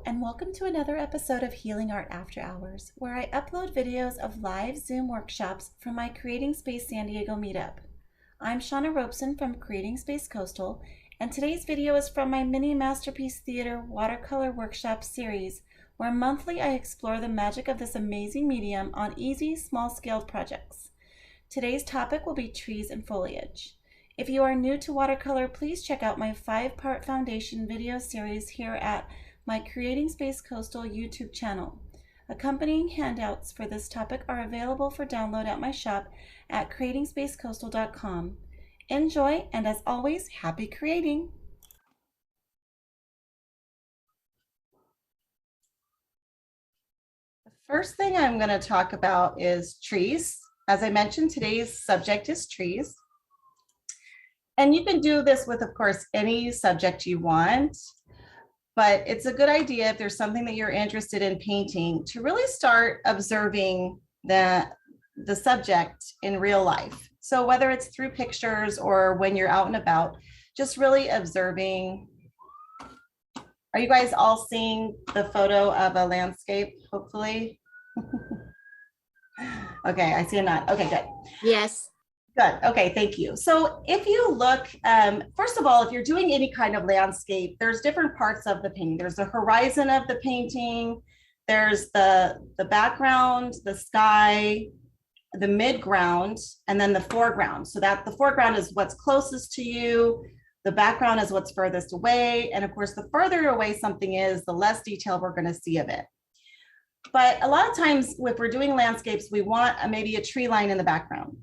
and welcome to another episode of Healing Art After Hours, where I upload videos of live Zoom workshops from my Creating Space San Diego meetup. I'm Shauna Robeson from Creating Space Coastal, and today's video is from my Mini Masterpiece Theater Watercolor Workshop series, where monthly I explore the magic of this amazing medium on easy, small-scale projects. Today's topic will be trees and foliage. If you are new to watercolor, please check out my 5-part foundation video series here at my Creating Space Coastal YouTube channel. Accompanying handouts for this topic are available for download at my shop at creatingspacecoastal.com. Enjoy, and as always, happy creating! The first thing I'm going to talk about is trees. As I mentioned, today's subject is trees. And you can do this with, of course, any subject you want. But it's a good idea if there's something that you're interested in painting to really start observing the subject in real life. So whether it's through pictures or when you're out and about, just really observing. Are you guys all seeing the photo of a landscape, hopefully? Okay, I see a nod. Okay, good. Yes. Good. Okay, thank you. So if you look, first of all, if you're doing any kind of landscape, there's different parts of the painting. There's the horizon of the painting, there's the background, the sky, the midground, and then the foreground. So that the foreground is what's closest to you, the background is what's furthest away, and of course, the further away something is, the less detail we're going to see of it. But a lot of times, if we're doing landscapes, we want maybe a tree line in the background.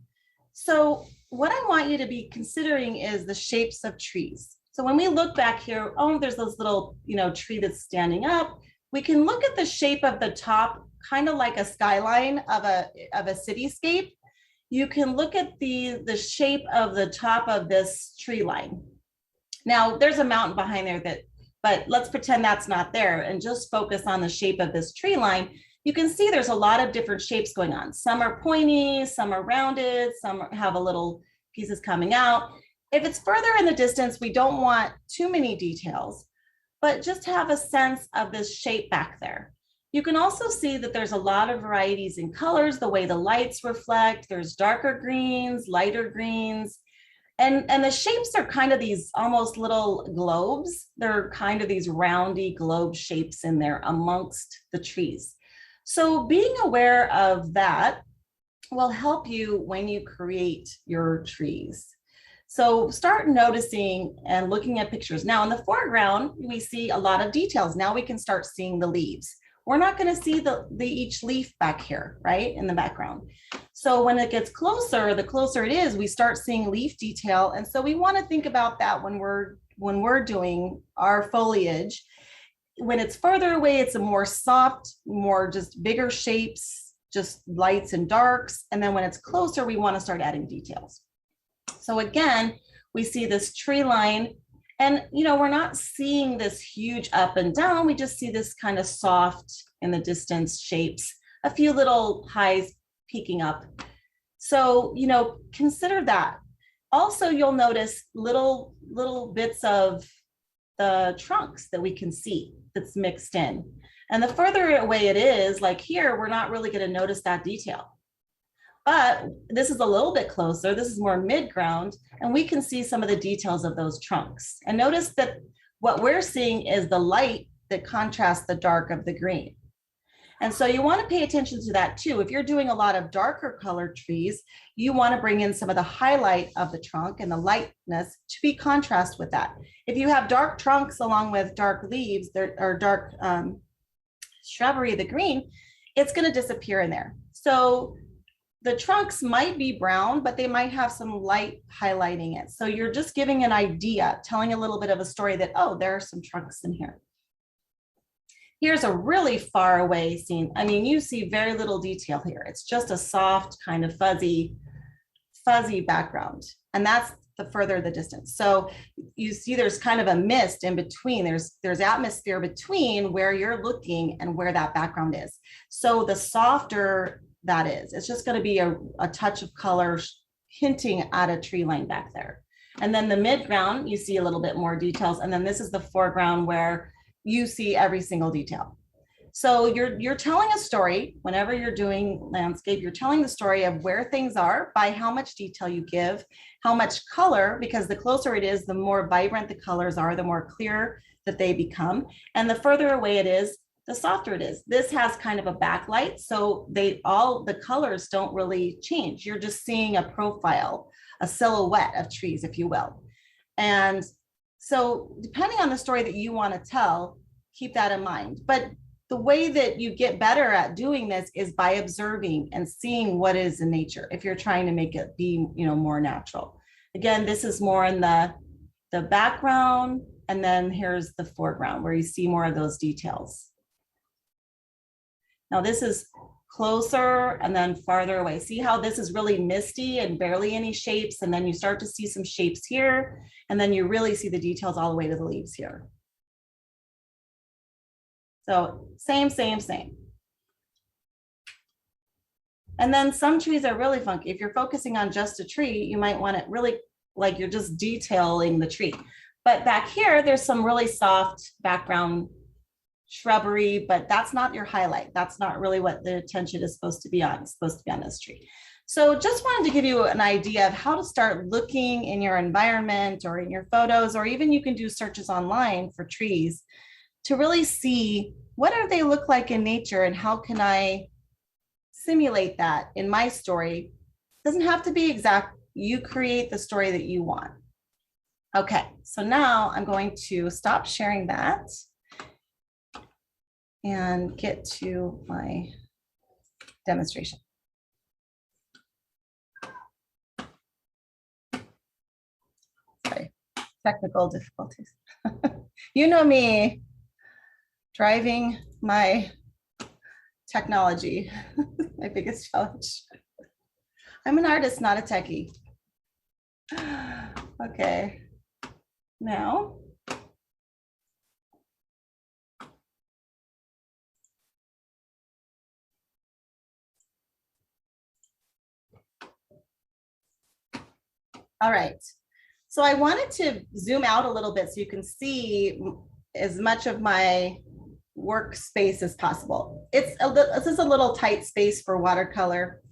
So what I want you to be considering is the shapes of trees. So when we look back here, oh, there's this little, tree that's standing up. We can look at the shape of the top, kind of like a skyline of a cityscape. You can look at the shape of the top of this tree line. Now there's a mountain behind there but let's pretend that's not there and just focus on the shape of this tree line. You can see there's a lot of different shapes going on. Some are pointy, some are rounded, some have a little pieces coming out. If it's further in the distance, we don't want too many details, but just have a sense of this shape back there. You can also see that there's a lot of varieties in colors, the way the lights reflect. There's darker greens, lighter greens, and the shapes are kind of these almost little globes. They're kind of these roundy globe shapes in there amongst the trees. So being aware of that will help you when you create your trees. So start noticing and looking at pictures. Now in the foreground, we see a lot of details. Now we can start seeing the leaves. We're not going to see each leaf back here, right, in the background. So when it gets closer, the closer it is, we start seeing leaf detail. And so we want to think about that when we're doing our foliage. When it's further away, it's a more soft, more just bigger shapes, just lights and darks. And then when it's closer, we want to start adding details. So again, we see this tree line and, we're not seeing this huge up and down. We just see this kind of soft in the distance shapes, a few little highs peeking up. So, consider that. Also, you'll notice little bits of the trunks that we can see that's mixed in. And the further away it is, like here, we're not really going to notice that detail. But this is a little bit closer. This is more mid-ground, and we can see some of the details of those trunks. And notice that what we're seeing is the light that contrasts the dark of the green. And so you want to pay attention to that too. If you're doing a lot of darker colored trees, you want to bring in some of the highlight of the trunk and the lightness to be contrast with that. If you have dark trunks along with dark leaves or dark shrubbery, the green, it's going to disappear in there. So the trunks might be brown, but they might have some light highlighting it. So you're just giving an idea, telling a little bit of a story that, oh, there are some trunks in here. Here's a really far away scene. I mean, you see very little detail here. It's just a soft kind of fuzzy background. And that's the further the distance. So you see there's kind of a mist in between. There's atmosphere between where you're looking and where that background is. So the softer that is, it's just going to be a touch of color hinting at a tree line back there. And then the midground, you see a little bit more details. And then this is the foreground where you see every single detail. So you're telling a story whenever you're doing landscape, you're telling the story of where things are by how much detail you give, how much color, because the closer it is, the more vibrant the colors are, the more clear that they become. And the further away it is, the softer it is. This has kind of a backlight, so all the colors don't really change. You're just seeing a profile, a silhouette of trees, if you will. And so depending on the story that you want to tell, keep that in mind. But the way that you get better at doing this is by observing and seeing what is in nature if you're trying to make it be, more natural. Again, this is more in the background, and then here's the foreground where you see more of those details. Now this is closer and then farther away. See how this is really misty and barely any shapes, and then you start to see some shapes here, and then you really see the details all the way to the leaves here. So same. And then some trees are really funky. If you're focusing on just a tree, you might want it really like you're just detailing the tree. But back here, there's some really soft background shrubbery, but that's not your highlight. That's not really what the attention is supposed to be on. It's supposed to be on this tree. So just wanted to give you an idea of how to start looking in your environment or in your photos, or even you can do searches online for trees to really see what do they look like in nature and how can I simulate that in my story. It doesn't have to be exact. You create the story that you want. Okay, so now I'm going to stop sharing that and get to my demonstration. Sorry, technical difficulties. You know me, driving my technology, my biggest challenge. I'm an artist, not a techie. Okay, now. All right, so I wanted to zoom out a little bit so you can see as much of my workspace as possible. This is a little tight space for watercolor.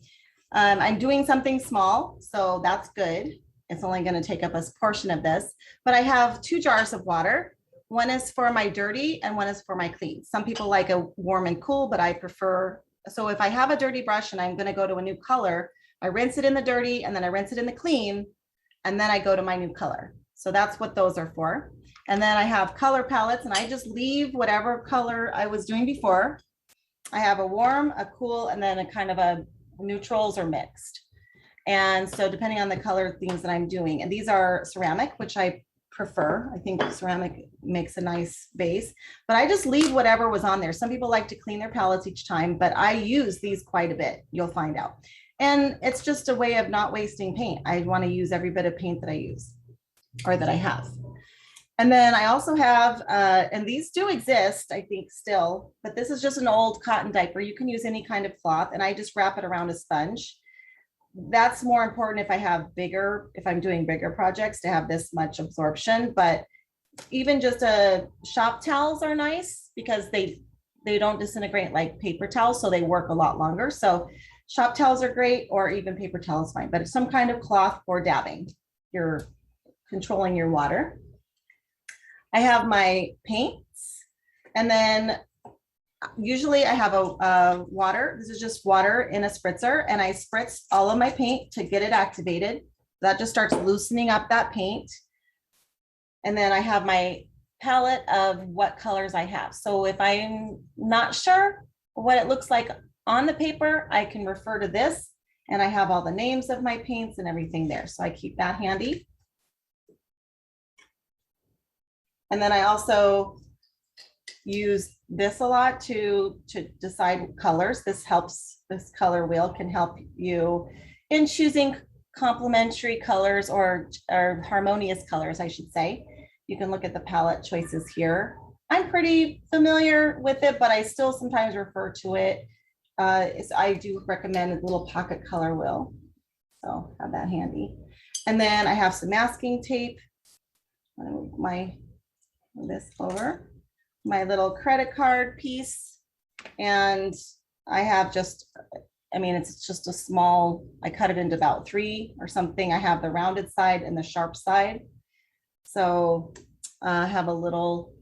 I'm doing something small, so that's good. It's only going to take up a portion of this, but I have 2 jars of water. One is for my dirty and one is for my clean. Some people like a warm and cool, but I prefer, so if I have a dirty brush and I'm going to go to a new color, I rinse it in the dirty and then I rinse it in the clean, and then I go to my new color. So that's what those are for. And then I have color palettes, and I just leave whatever color I was doing before. I have a warm, a cool, and then a kind of a neutrals or mixed. And so depending on the color themes that I'm doing, and these are ceramic, which I prefer. I think ceramic makes a nice base, but I just leave whatever was on there. Some people like to clean their palettes each time, but I use these quite a bit. You'll find out. And it's just a way of not wasting paint. I want to use every bit of paint that I use or that I have. And then I also have, and these do exist, I think still, but this is just an old cotton diaper. You can use any kind of cloth, and I just wrap it around a sponge. That's more important if I have if I'm doing bigger projects to have this much absorption, but even just shop towels are nice because they don't disintegrate like paper towels, so they work a lot longer. So shop towels are great, or even paper towels fine, but it's some kind of cloth for dabbing. You're controlling your water. I have my paints, and then usually I have a water. This is just water in a spritzer, and I spritz all of my paint to get it activated. That just starts loosening up that paint. And then I have my palette of what colors I have. So if I'm not sure what it looks like on the paper, I can refer to this, and I have all the names of my paints and everything there. So I keep that handy. And then I also use this a lot to decide colors. This color wheel can help you in choosing complementary colors or harmonious colors, I should say. You can look at the palette choices here. I'm pretty familiar with it, but I still sometimes refer to it. I do recommend a little pocket color wheel. So have that handy. And then I have some masking tape. I'm gonna move this over. my little credit card piece. And I have just, I mean, it's just a small, I cut it into about 3 or something. I have the rounded side and the sharp side. So I have a little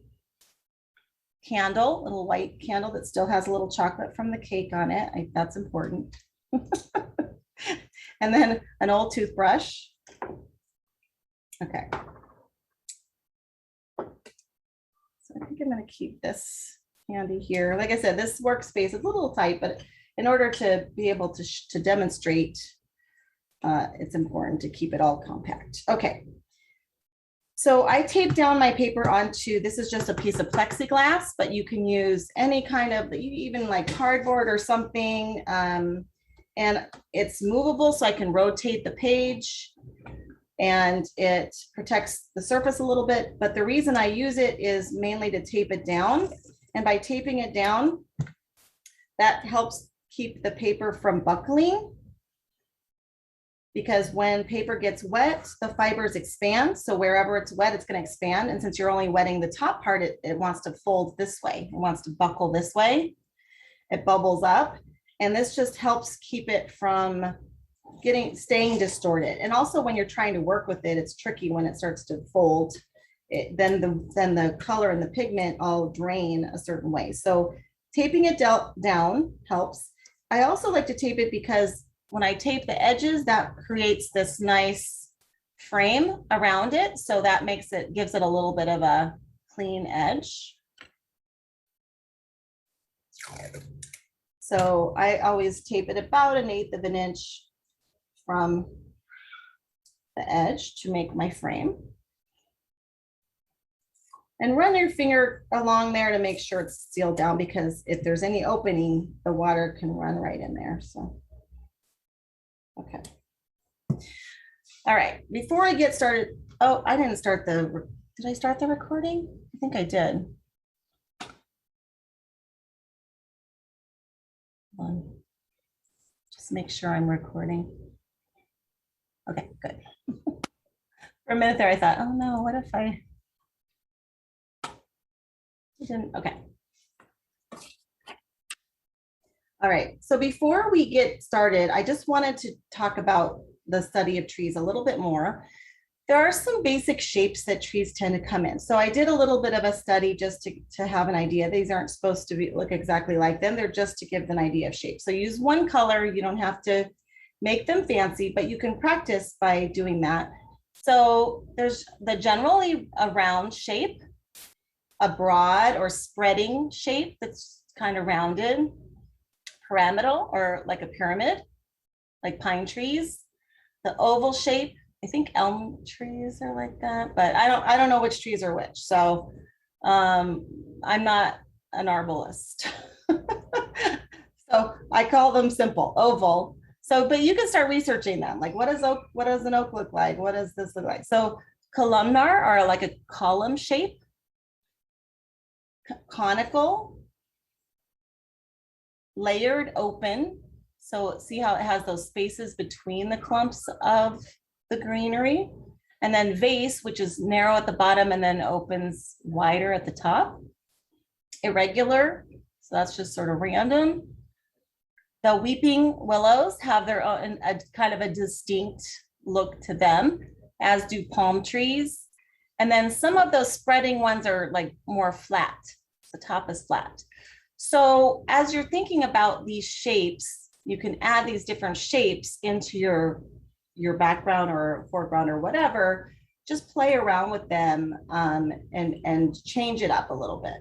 candle, little white candle that still has a little chocolate from the cake on it. That's important. And then an old toothbrush. Okay. So I think I'm going to keep this handy here. Like I said, this workspace is a little tight, but in order to be able to demonstrate, it's important to keep it all compact. Okay. So I taped down my paper onto, this is just a piece of plexiglass, but you can use any kind of, even like cardboard or something. And it's movable, so I can rotate the page and it protects the surface a little bit. But the reason I use it is mainly to tape it down. And by taping it down, that helps keep the paper from buckling. Because when paper gets wet, the fibers expand. So wherever it's wet, it's going to expand. And since you're only wetting the top part, it wants to fold this way. It wants to buckle this way. It bubbles up. And this just helps keep it from staying distorted. And also when you're trying to work with it, it's tricky when it starts to fold. Then the color and the pigment all drain a certain way. So taping it down helps. I also like to tape it because when I tape the edges, that creates this nice frame around it. So that gives it a little bit of a clean edge. So I always tape it about 1/8 of an inch from the edge to make my frame. And run your finger along there to make sure it's sealed down, because if there's any opening, the water can run right in there. So, okay. All right, before I get started, oh, I didn't start did I start the recording? I think I did. Just make sure I'm recording. Okay, good. For a minute there, I thought, oh no, what if I didn't? Okay. All right, so before we get started, I just wanted to talk about the study of trees a little bit more. There are some basic shapes that trees tend to come in. So I did a little bit of a study just to have an idea. These aren't supposed to look exactly like them. They're just to give an idea of shape. So use one color. You don't have to make them fancy, but you can practice by doing that. So there's generally a round shape, a broad or spreading shape that's kind of rounded, pyramidal or like a pyramid, like pine trees, the oval shape. I think elm trees are like that, but I don't know which trees are which. So I'm not an arborist. So I call them simple, oval. So, but you can start researching them. Like what does an oak look like? What does this look like? So columnar are like a column shape, conical, layered open. So see how it has those spaces between the clumps of the greenery, and then vase, which is narrow at the bottom and then opens wider at the top. Irregular, so that's just sort of random. The weeping willows have their own kind of a distinct look to them, as do palm trees. And then some of those spreading ones are like more flat. The top is flat. So as you're thinking about these shapes, you can add these different shapes into your background or foreground or whatever. Just play around with them and change it up a little bit.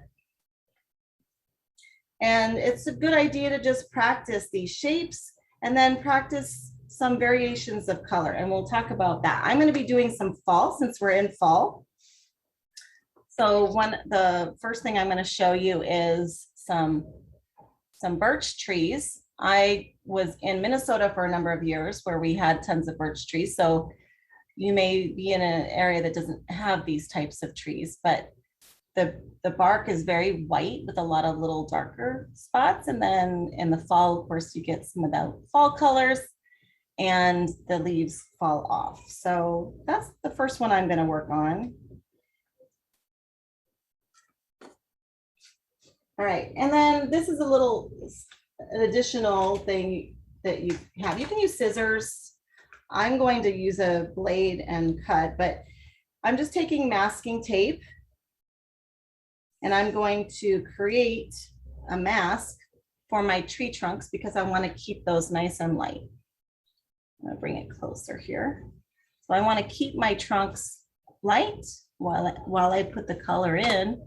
And it's a good idea to just practice these shapes and then practice some variations of color. And we'll talk about that. I'm going to be doing some fall since we're in fall. So the first thing I'm going to show you is some birch trees. I was in Minnesota for a number of years where we had tons of birch trees. So you may be in an area that doesn't have these types of trees, but the bark is very white with a lot of little darker spots. And then in the fall, of course, you get some of the fall colors and the leaves fall off. So that's the first one I'm going to work on. All right, and then this is a little an additional thing that you have. You can use scissors. I'm going to use a blade and cut, but I'm just taking masking tape and I'm going to create a mask for my tree trunks because I want to keep those nice and light. I'm going to bring it closer here. So I want to keep my trunks light while I put the color in.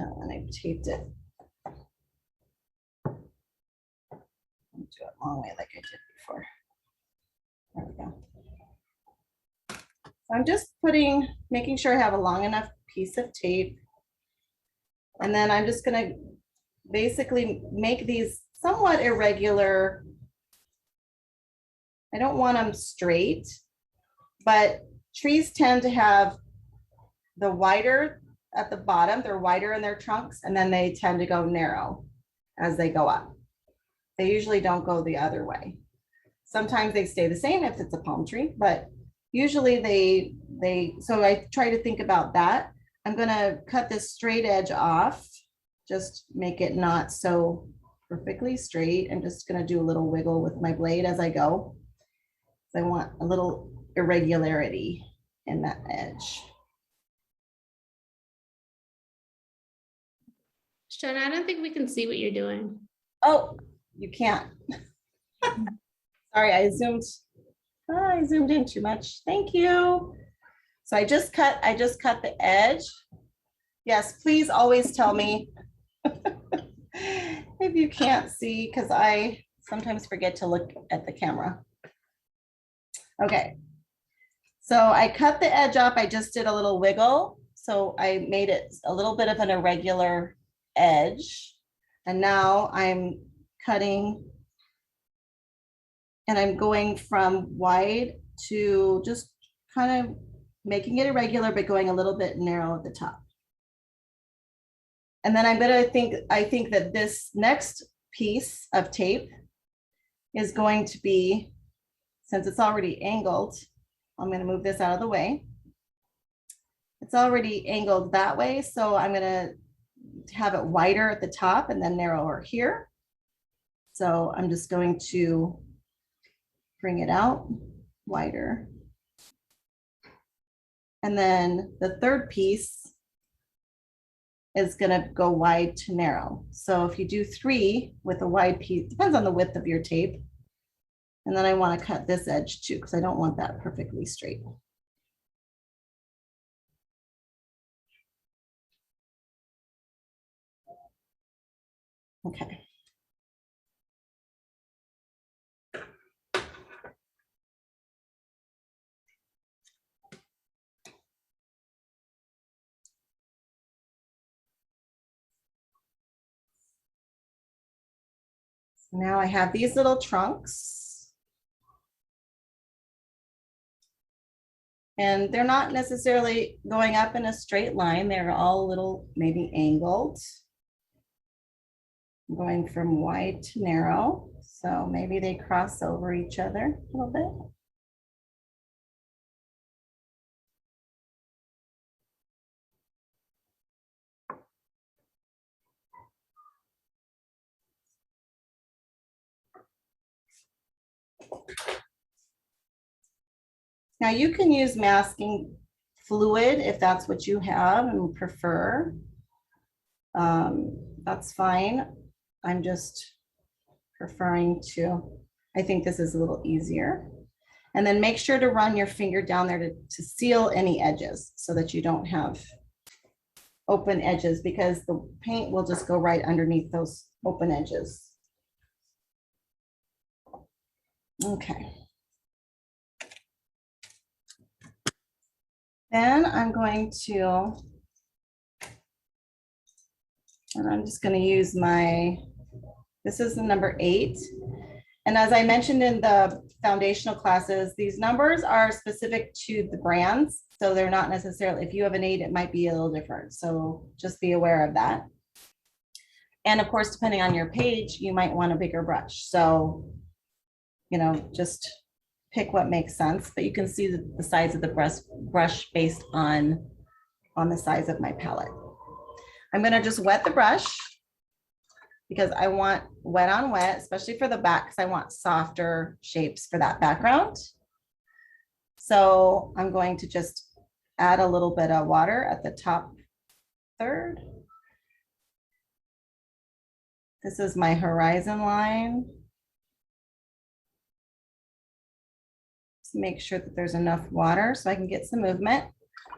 And I've taped it. I'll do it long way like I did before. There we go. So I'm just making sure I have a long enough piece of tape. And then I'm just gonna basically make these somewhat irregular. I don't want them straight, but trees tend to have the wider at the bottom, they're wider in their trunks, and then they tend to go narrow as they go up. They usually don't go the other way. Sometimes they stay the same if it's a palm tree, but usually so I try to think about that. I'm gonna cut this straight edge off, just make it not so perfectly straight. I'm just gonna do a little wiggle with my blade as I go. So I want a little irregularity in that edge. Shauna, I don't think we can see what you're doing. Oh, you can't. Sorry, I zoomed in too much. Thank you. So I just cut the edge. Yes, please always tell me if you can't see, because I sometimes forget to look at the camera. Okay. So I cut the edge off. I just did a little wiggle. So I made it a little bit of an irregular edge. And now I'm cutting and I'm going from wide to just kind of making it irregular, but going a little bit narrow at the top. And then I think that this next piece of tape is going to be, since it's already angled, I'm going to move this out of the way. It's already angled that way, so I'm going to have it wider at the top and then narrower here. So I'm just going to bring it out wider. And then the third piece is going to go wide to narrow. So if you do 3 with a wide piece, depends on the width of your tape. And then I want to cut this edge too, because I don't want that perfectly straight. Okay. So now I have these little trunks. And they're not necessarily going up in a straight line. They're all a little maybe angled. I'm going from wide to narrow. So maybe they cross over each other a little bit. Now you can use masking fluid if that's what you have and prefer. That's fine. I'm just preferring I think this is a little easier. And then make sure to run your finger down there to seal any edges so that you don't have open edges, because the paint will just go right underneath those open edges. Okay. Then I'm going to, and I'm just going to use this is the number 8. And as I mentioned in the foundational classes, these numbers are specific to the brands. So they're not necessarily, if you have an 8, it might be a little different. So just be aware of that. And of course, depending on your page, you might want a bigger brush. So, just pick what makes sense, but you can see the size of the brush based on the size of my palette. I'm gonna just wet the brush because I want wet on wet, especially for the back, because I want softer shapes for that background. So I'm going to just add a little bit of water at the top third. This is my horizon line. Just make sure that there's enough water so I can get some movement.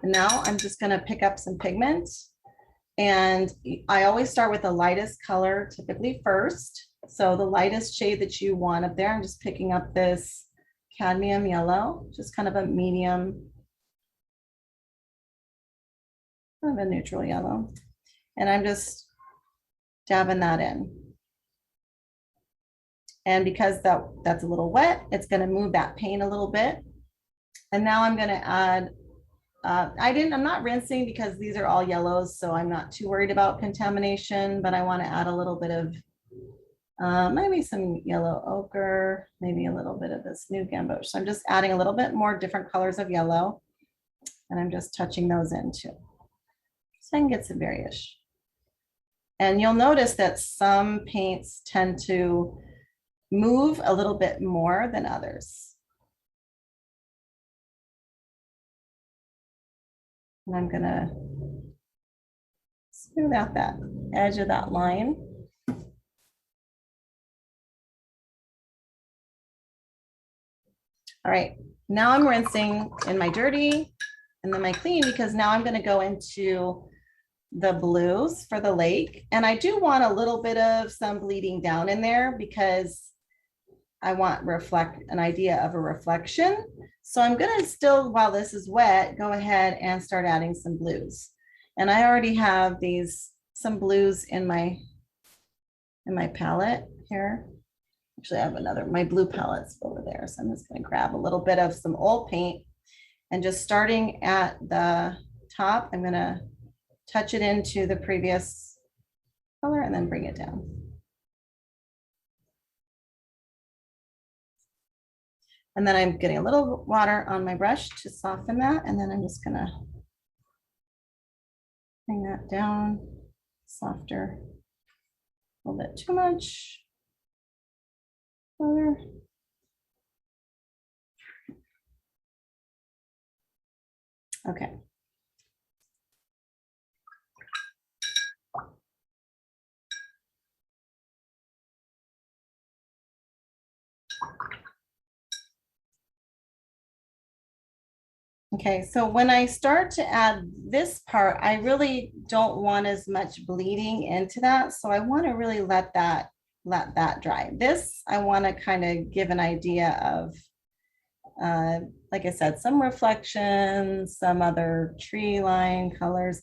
And now I'm just gonna pick up some pigment. And I always start with the lightest color typically first. So the lightest shade that you want up there, I'm just picking up this cadmium yellow, just kind of a medium, kind of a neutral yellow. And I'm just dabbing that in. And because that's a little wet, it's going to move that paint a little bit. And now I'm going to add, I'm not rinsing because these are all yellows, so I'm not too worried about contamination, but I want to add a little bit of maybe some yellow ochre, maybe a little bit of this new gamboge. So I'm just adding a little bit more different colors of yellow, and I'm just touching those in too. So I can get some variation. And you'll notice that some paints tend to move a little bit more than others. And I'm gonna smooth out that edge of that line. All right, now I'm rinsing in my dirty and then my clean, because now I'm gonna go into the blues for the lake. And I do want a little bit of some bleeding down in there because I want an idea of a reflection. So I'm gonna still, while this is wet, go ahead and start adding some blues. And I already have some blues in my palette here. Actually, I have my blue palette's over there. So I'm just gonna grab a little bit of some old paint and just starting at the top, I'm gonna touch it into the previous color and then bring it down. And then I'm getting a little water on my brush to soften that. And then I'm just gonna bring that down, softer, a little bit too much. Color. Okay. Okay, so when I start to add this part, I really don't want as much bleeding into that. So I want to really let that dry. This, I want to kind of give an idea of, like I said, some reflections, some other tree line colors.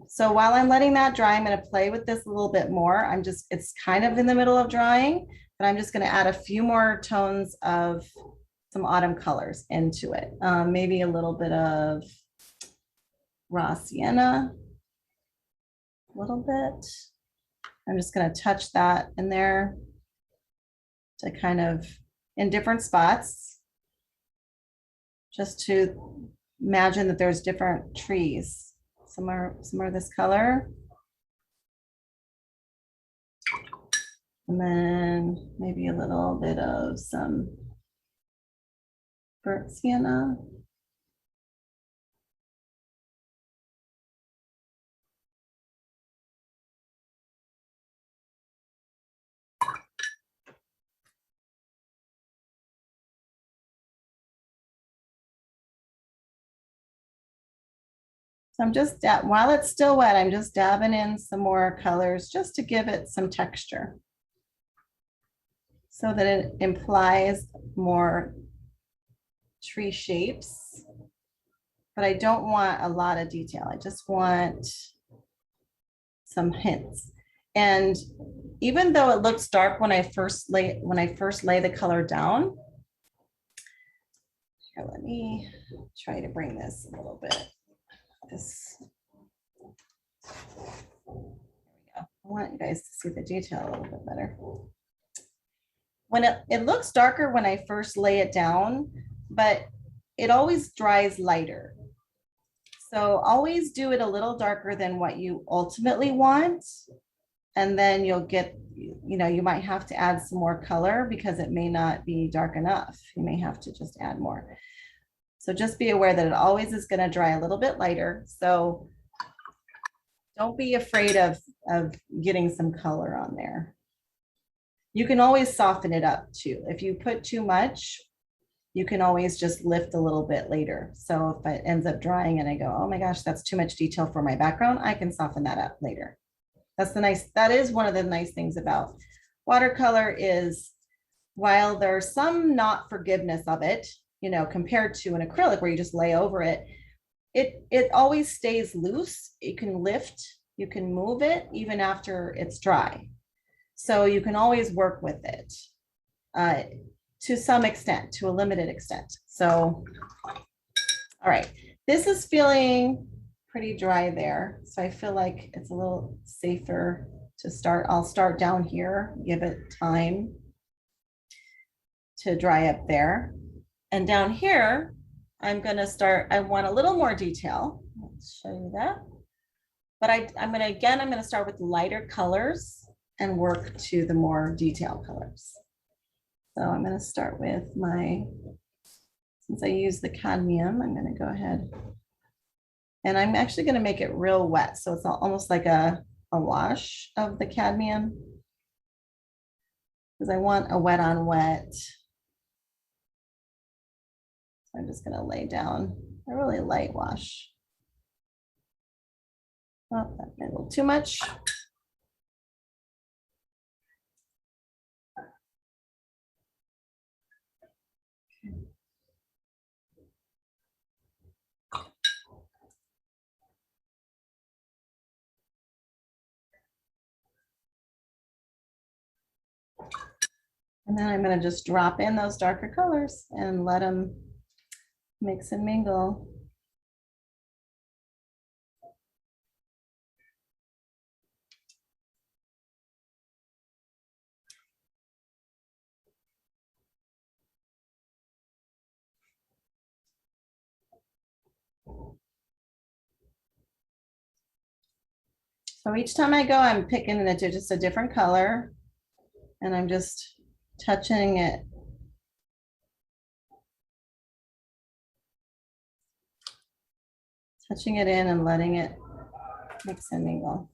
So while I'm letting that dry, I'm going to play with this a little bit more. It's kind of in the middle of drying, but I'm just going to add a few more tones of some autumn colors into it. Maybe a little bit of raw sienna, a little bit. I'm just going to touch that in there to kind of in different spots, just to imagine that there's different trees. Some are this color. And then maybe a little bit of some burnt sienna. So I'm just, while it's still wet, I'm just dabbing in some more colors just to give it some texture, so that it implies more tree shapes, but I don't want a lot of detail. I just want some hints. And even though it looks dark when I first lay the color down, here, let me try to bring this a little bit. There we go. I want you guys to see the detail a little bit better. When it looks darker when I first lay it down, but it always dries lighter. So always do it a little darker than what you ultimately want. And then you'll get, you might have to add some more color because it may not be dark enough. You may have to just add more. So just be aware that it always is going to dry a little bit lighter. So don't be afraid of getting some color on there. You can always soften it up too. If you put too much, you can always just lift a little bit later. So if it ends up drying and I go, oh my gosh, that's too much detail for my background, I can soften that up later. That is one of the nice things about watercolor is while there's some not forgiveness of it, compared to an acrylic where you just lay over it, it always stays loose. You can lift, you can move it even after it's dry. So you can always work with it to some extent, to a limited extent. So, all right, this is feeling pretty dry there. So I feel like it's a little safer to start. I'll start down here, give it time to dry up there. And down here, I'm gonna start, I want a little more detail. Let's show you that. But I'm gonna start with lighter colors and work to the more detailed colors. So I'm gonna start with since I use the cadmium, I'm gonna go ahead. And I'm actually gonna make it real wet. So it's almost like a wash of the cadmium. Because I want a wet on wet. So I'm just gonna lay down a really light wash. Oh, that made a little too much. And then I'm going to just drop in those darker colors and let them mix and mingle. So each time I go, I'm picking just a different color and I'm just touching it. Touching it in and letting it mix and mingle.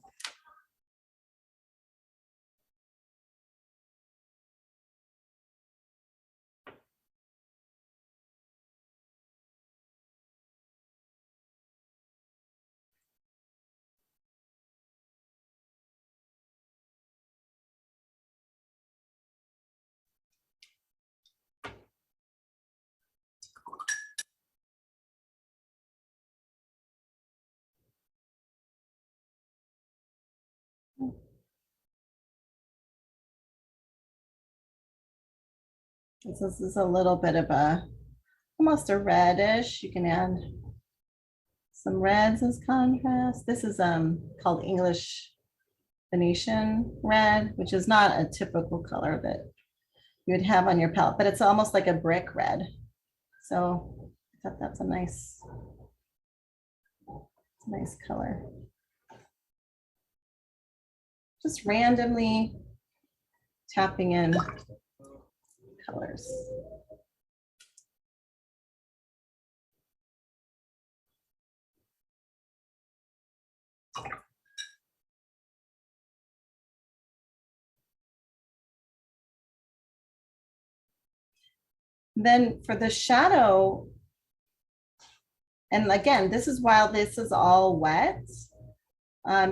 This is a little bit of almost a reddish. You can add some reds as contrast. This is called English Venetian red, which is not a typical color that you would have on your palette, but it's almost like a brick red. So I thought that's a nice color. Just randomly tapping in colors. Then for the shadow, and again, this is while this is all wet,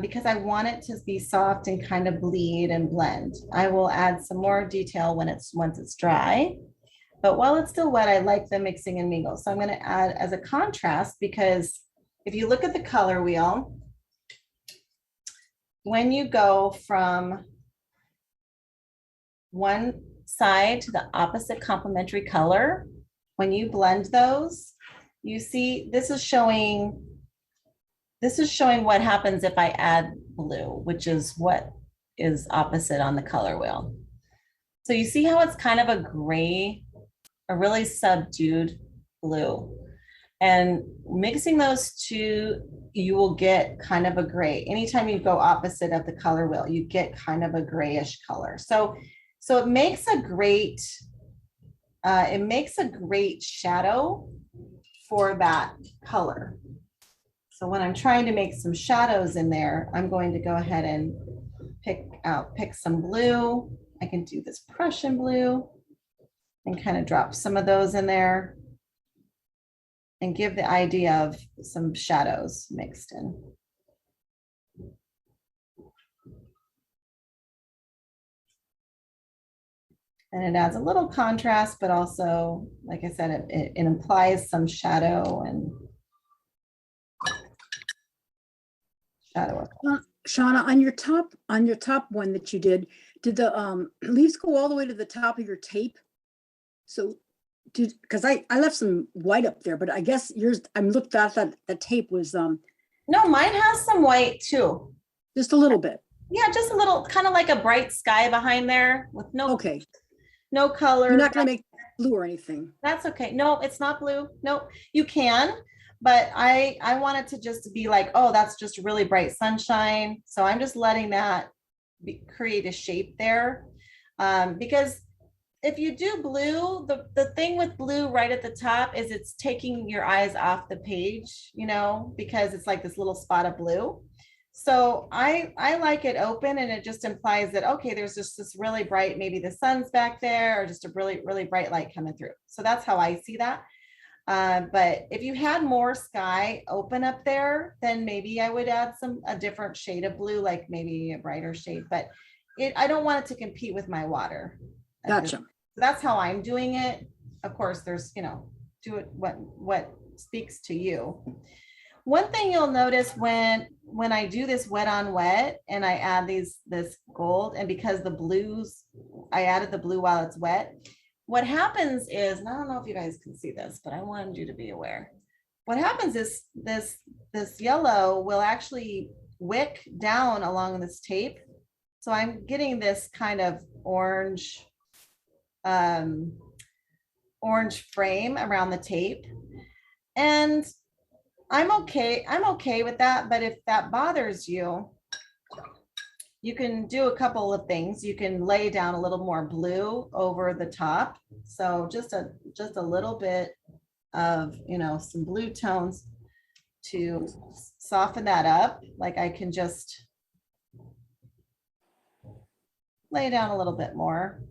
because I want it to be soft and kind of bleed and blend. I will add some more detail once it's dry. But while it's still wet, I like the mixing and mingle. So I'm going to add as a contrast, because if you look at the color wheel, when you go from one side to the opposite complementary color, when you blend those, you see this is showing what happens if I add blue, which is what is opposite on the color wheel. So you see how it's kind of a gray, a really subdued blue. And mixing those two, you will get kind of a gray. Anytime you go opposite of the color wheel, you get kind of a grayish color. So it makes a great shadow for that color. So when I'm trying to make some shadows in there, I'm going to go ahead and pick some blue. I can do this Prussian blue and kind of drop some of those in there and give the idea of some shadows mixed in. And it adds a little contrast, but also, like I said, it implies some shadow and shadow. Shauna, on your top one that you did the leaves go all the way to the top of your tape? So because I left some white up there, but I guess yours, I'm looked at that the tape was no, mine has some white too. Just a little bit. Yeah, just a little, kind of like a bright sky behind there with no color. You're not gonna make blue or anything. That's okay. No, it's not blue. No, you can, but I want it to just be like, oh, that's just really bright sunshine. So I'm just letting that create a shape there. Because if you do blue, the thing with blue right at the top is it's taking your eyes off the page, you know, because it's like this little spot of blue. So I like it open, and it just implies that, okay, there's just this really bright, maybe the sun's back there, or just a really, really bright light coming through. So that's how I see that. But if you had more sky open up there, then maybe I would add a different shade of blue, like maybe a brighter shade, but I don't want it to compete with my water. Gotcha. So that's how I'm doing it. Of course, there's, you know, do it what speaks to you. One thing you'll notice when I do this wet on wet and I add this gold, and because the blues, I added the blue while it's wet, what happens is, and I don't know if you guys can see this, but I wanted you to be aware. What happens is this yellow will actually wick down along this tape. So I'm getting this kind of orange frame around the tape. And I'm okay with that. But if that bothers you, you can do a couple of things. You can lay down a little more blue over the top. So just a little bit of, you know, some blue tones to soften that up. Like I can just lay down a little bit more.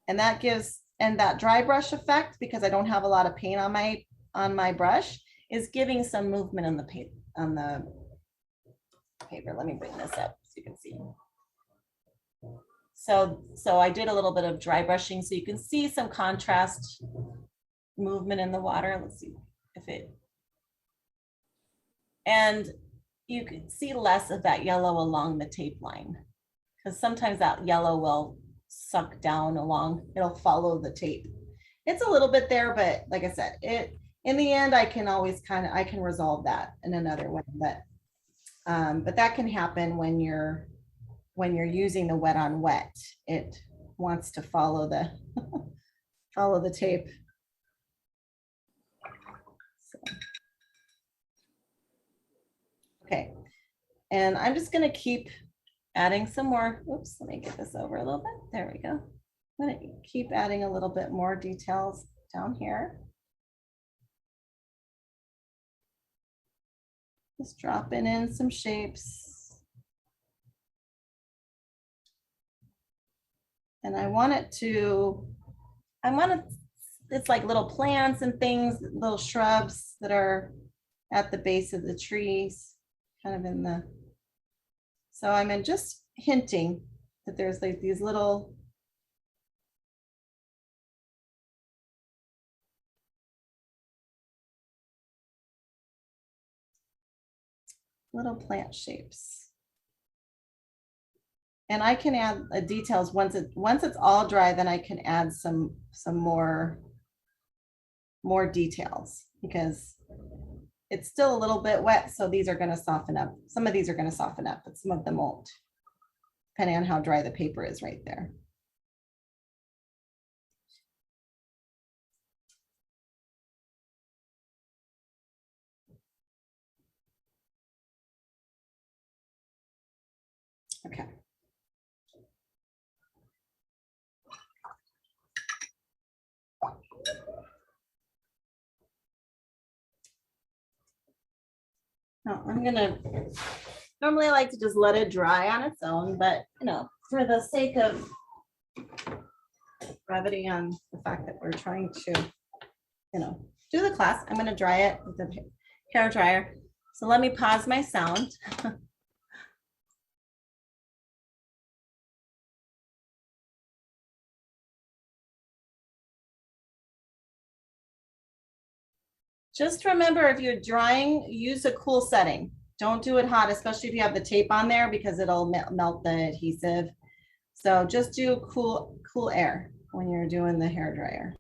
And that gives, and that dry brush effect, because I don't have a lot of paint on my brush, is giving some movement on the paper. Let me bring this up so you can see. So I did a little bit of dry brushing, so you can see some contrast movement in the water. Let's see if it, and you can see less of that yellow along the tape line, because sometimes that yellow will suck down along, it'll follow the tape. It's a little bit there, but like I said, in the end, I can always I can resolve that in another way, but that can happen when you're using the wet on wet. It wants to follow the follow the tape. So. Okay, and I'm just going to keep adding some more. Oops, let me get this over a little bit. There we go. I'm going to keep adding a little bit more details down here. Just dropping in some shapes. And it's like little plants and things, little shrubs that are at the base of the trees, kind of in the, so I'm just hinting that there's like these little plant shapes. And I can add details once it's all dry, then I can add some more details, because it's still a little bit wet. So these are going to soften up. Some of these are going to soften up, but some of them won't, depending on how dry the paper is right there. Okay. Now I'm gonna, normally I like to just let it dry on its own, but you know, for the sake of brevity on the fact that we're trying to, you know, do the class, I'm gonna dry it with the hair dryer. So let me pause my sound. Just remember, if you're drying, use a cool setting. Don't do it hot, especially if you have the tape on there, because it'll melt the adhesive. So just do cool air when you're doing the hair dryer.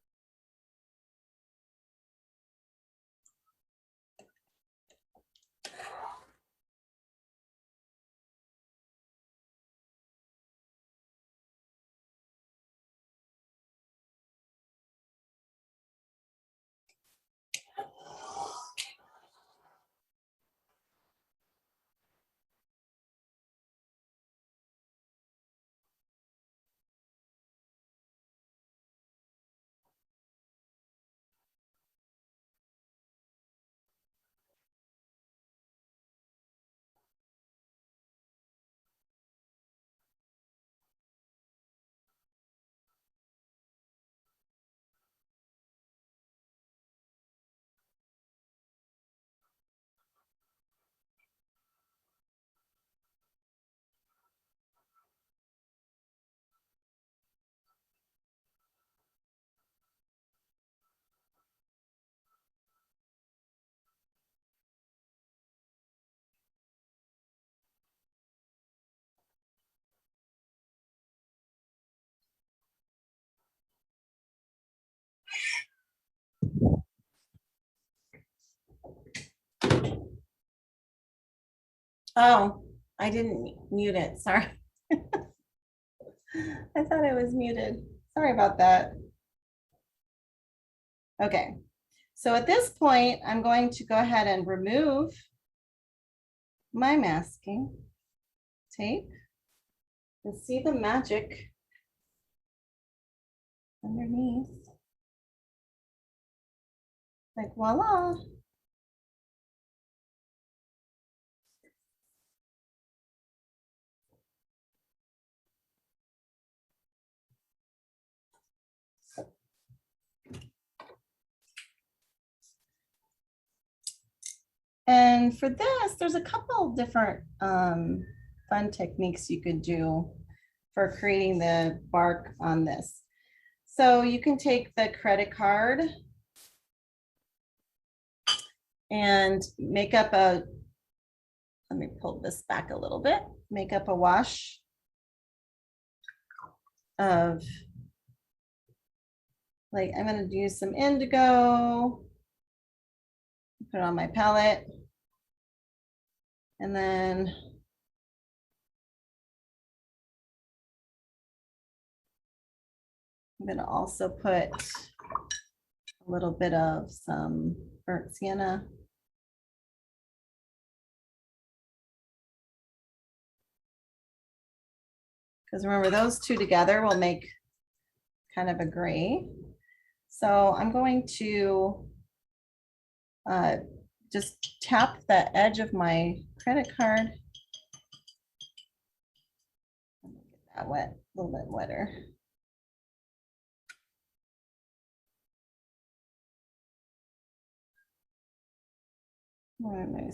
Oh, I didn't mute it. Sorry. I thought it was muted. Sorry about that. Okay. So at this point, I'm going to go ahead and remove my masking tape and see the magic underneath. Like voila. And for this, there's a couple different fun techniques you could do for creating the bark on this. So you can take the credit card and make up a, let me pull this back a little bit, make up a wash of, like, I'm going to use some indigo, put it on my palette, and then I'm going to also put a little bit of some burnt sienna. Because remember, those two together will make kind of a gray. So I'm going to just tap the edge of my credit card. Get that wet, a little bit wetter. Where am I?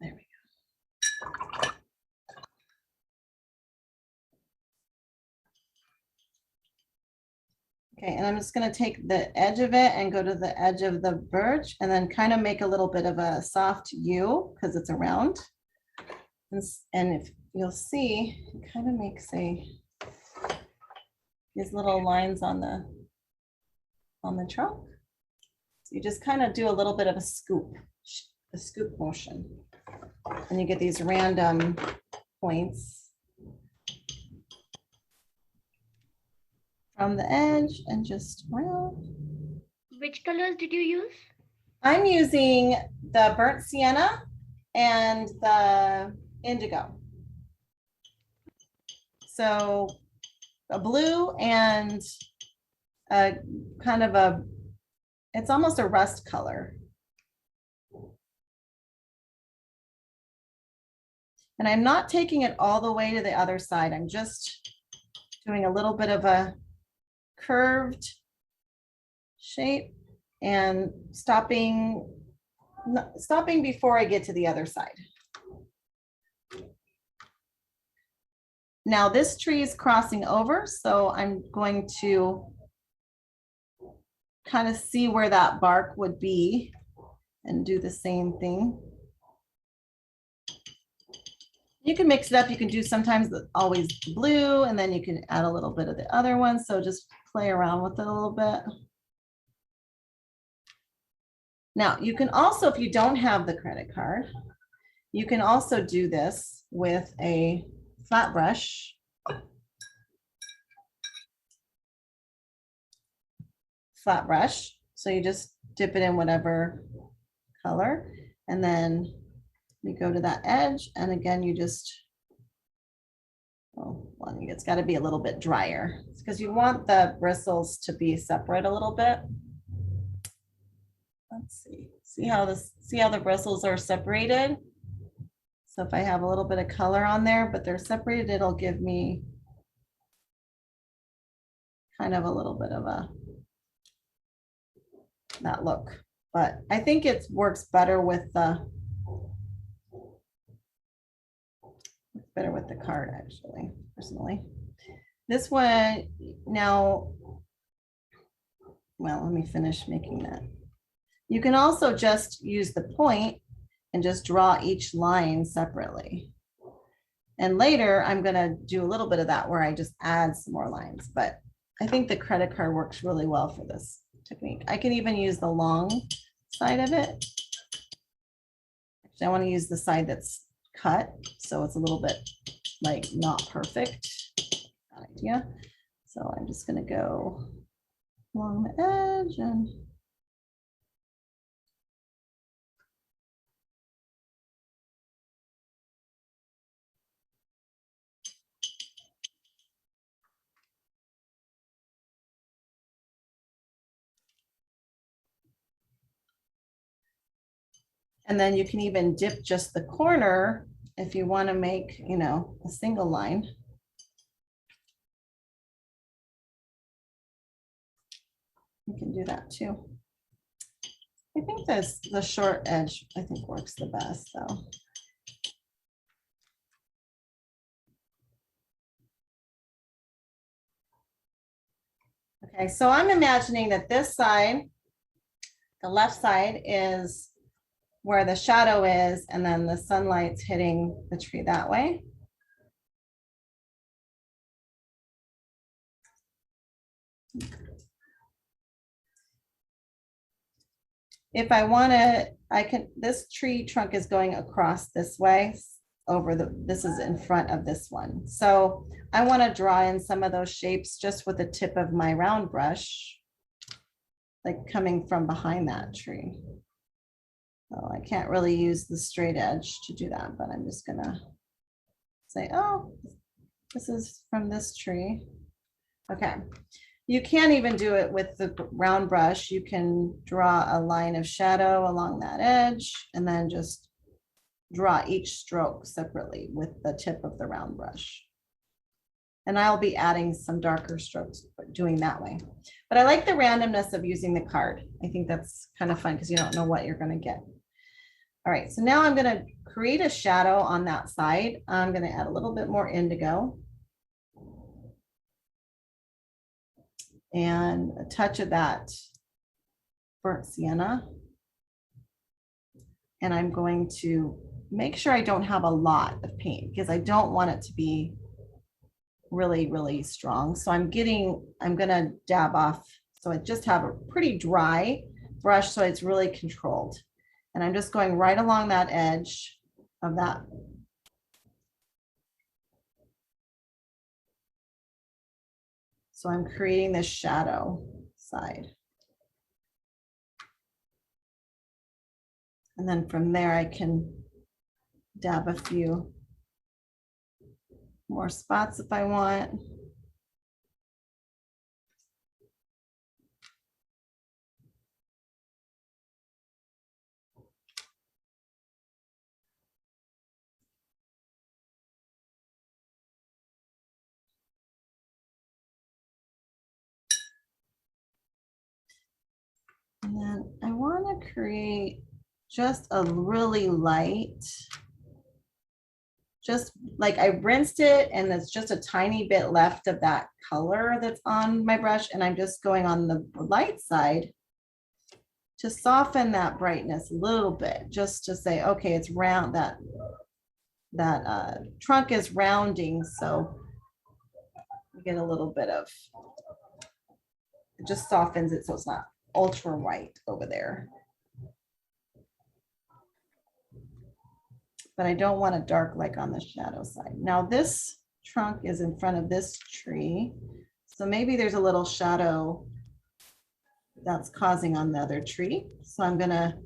There we go. Okay, and I'm just going to take the edge of it and go to the edge of the birch and then kind of make a little bit of a soft U because it's a round. And if you'll see, it kind of makes these little lines on the trunk. So you just kind of do a little bit of a scoop motion, and you get these random points from the edge and just round. Which colors did you use? I'm using the burnt sienna and the indigo. So a blue and a kind of a, it's almost a rust color. And I'm not taking it all the way to the other side. I'm just doing a little bit of a curved shape and stopping before I get to the other side. Now this tree is crossing over, so I'm going to kind of see where that bark would be and do the same thing. You can mix it up. You can do sometimes always blue, and then you can add a little bit of the other one. So just play around with it a little bit. Now you can also, if you don't have the credit card, you can also do this with a flat brush. Flat brush. So you just dip it in whatever color, and then you go to that edge, and again, you just, oh, well, it's got to be a little bit drier because you want the bristles to be separate a little bit. Let's see. See how the bristles are separated? So if I have a little bit of color on there, but they're separated, it'll give me kind of a little bit of that look. But I think it works better with the card, actually, personally. This one now, well, let me finish making that. You can also just use the point and just draw each line separately. And later I'm going to do a little bit of that where I just add some more lines, but I think the credit card works really well for this technique. I can even use the long side of it. Actually, I want to use the side that's cut, so it's a little bit like not perfect. Idea. So I'm just going to go along the edge and then you can even dip just the corner if you want to make, you know, a single line. You can do that too. I think the short edge, I think, works the best though. Okay, so I'm imagining that this side, the left side, is where the shadow is, and then the sunlight's hitting the tree that way. If I want to, I can, this tree trunk is going across this way over this is in front of this one. So I want to draw in some of those shapes just with the tip of my round brush, like coming from behind that tree. So I can't really use the straight edge to do that, but I'm just gonna say, oh, this is from this tree. Okay. You can't even do it with the round brush. You can draw a line of shadow along that edge and then just draw each stroke separately with the tip of the round brush. And I'll be adding some darker strokes doing that way. But I like the randomness of using the card. I think that's kind of fun because you don't know what you're going to get. All right, so now I'm going to create a shadow on that side. I'm going to add a little bit more indigo. And a touch of that burnt sienna. And I'm going to make sure I don't have a lot of paint because I don't want it to be really, really strong. So I'm gonna dab off. So I just have a pretty dry brush so it's really controlled. And I'm just going right along that edge of that. So I'm creating this shadow side. And then from there, I can dab a few more spots if I want. And then I want to create just a really light, just like I rinsed it and there's just a tiny bit left of that color that's on my brush. And I'm just going on the light side to soften that brightness a little bit, just to say, okay, it's round, that trunk is rounding. So we get a little bit of, it just softens it so it's not ultra white over there. But I don't want a dark like on the shadow side. Now this trunk is in front of this tree. So maybe there's a little shadow that's causing on the other tree. So I'm gonna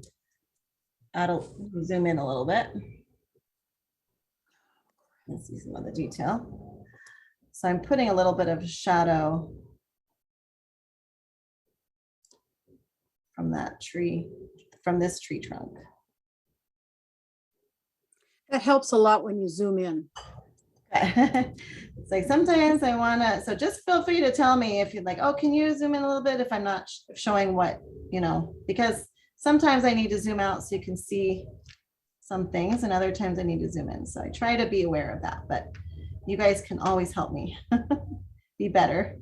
zoom in a little bit. Let's see some of the detail. So I'm putting a little bit of shadow from that tree, from this tree trunk. That helps a lot when you zoom in. It's like sometimes I want to, so just feel free to tell me if you're like, oh, can you zoom in a little bit if I'm not showing what, you know, because sometimes I need to zoom out so you can see some things and other times I need to zoom in. So I try to be aware of that, but you guys can always help me be better.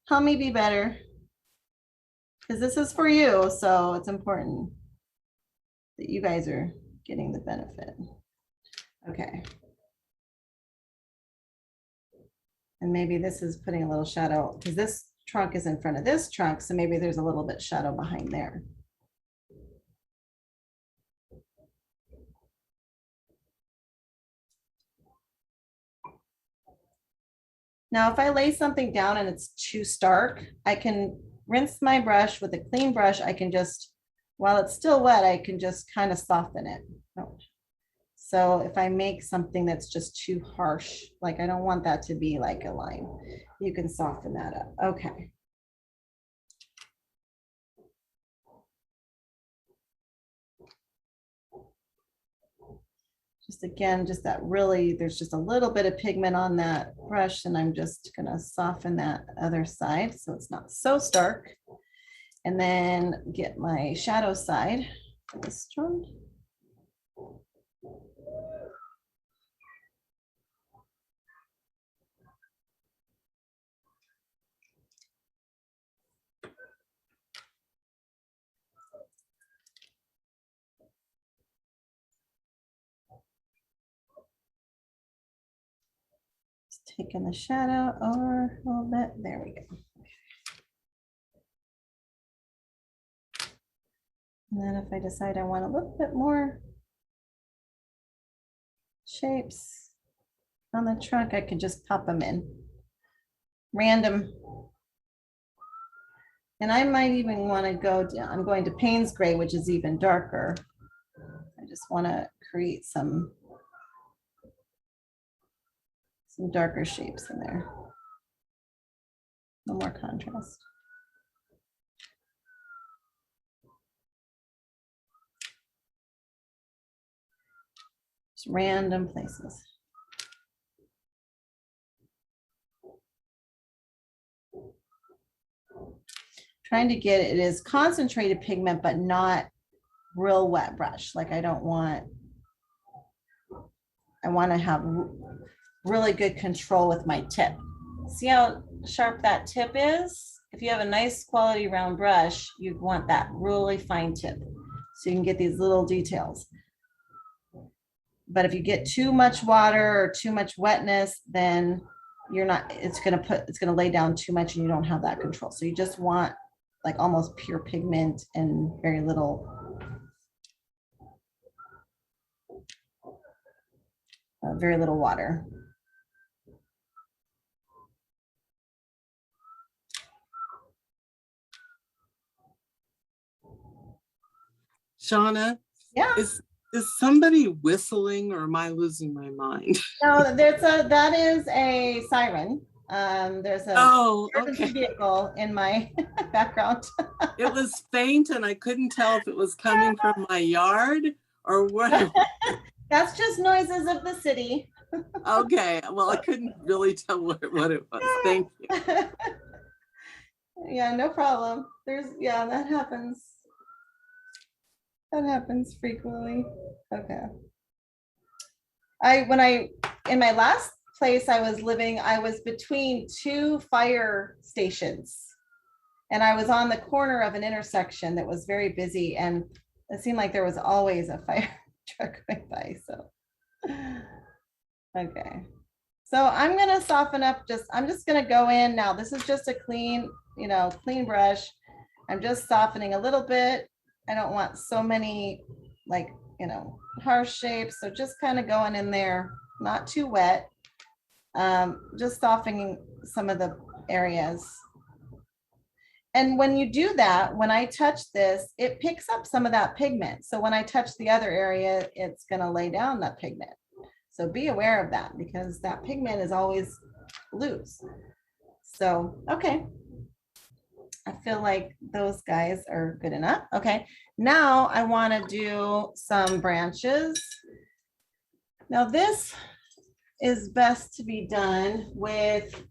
Help me be better because this is for you. So it's important that you guys are getting the benefit. Okay. And maybe this is putting a little shadow because this trunk is in front of this trunk. So maybe there's a little bit shadow behind there. Now, if I lay something down and it's too stark, I can rinse my brush with a clean brush. I can just, while it's still wet, I can just kind of soften it. Oh. So if I make something that's just too harsh, like I don't want that to be like a line, you can soften that up. Okay. Just again, just that really, there's just a little bit of pigment on that brush and I'm just gonna soften that other side so it's not so stark. And then get my shadow side for this one. Taking the shadow over a little bit. There we go. And then if I decide I want a little bit more shapes on the trunk, I can just pop them in. Random. And I might even want to go down. I'm going to Payne's Gray, which is even darker. I just want to create some darker shapes in there. No more contrast. Just random places. Trying to get it is concentrated pigment, but not real wet brush. Like I want to have really good control with my tip. See how sharp that tip is? If you have a nice quality round brush, you'd want that really fine tip so you can get these little details. But if you get too much water or too much wetness, then you're not, it's going to lay down too much and you don't have that control. So you just want like almost pure pigment and very little water. Shauna, Yeah. Is somebody whistling or am I losing my mind? No, that is a siren. There's a Oh, emergency okay. vehicle in my background. It was faint and I couldn't tell if it was coming from my yard or what. That's just noises of the city. Okay, well, I couldn't really tell what it was. Thank you. Yeah, no problem. Yeah, that happens. That happens frequently. Okay. In my last place I was living, I was between two fire stations. And I was on the corner of an intersection that was very busy, and it seemed like there was always a fire truck going by, so. Okay. So I'm gonna soften up, I'm just gonna go in now. This is just a clean, clean brush. I'm just softening a little bit. I don't want so many like, harsh shapes. So just kind of going in there, not too wet. Just softening some of the areas. And when you do that, when I touch this, it picks up some of that pigment. So when I touch the other area, it's gonna lay down that pigment. So be aware of that because that pigment is always loose. So, okay. I feel like those guys are good enough. Okay, now I want to do some branches. Now this is best to be done with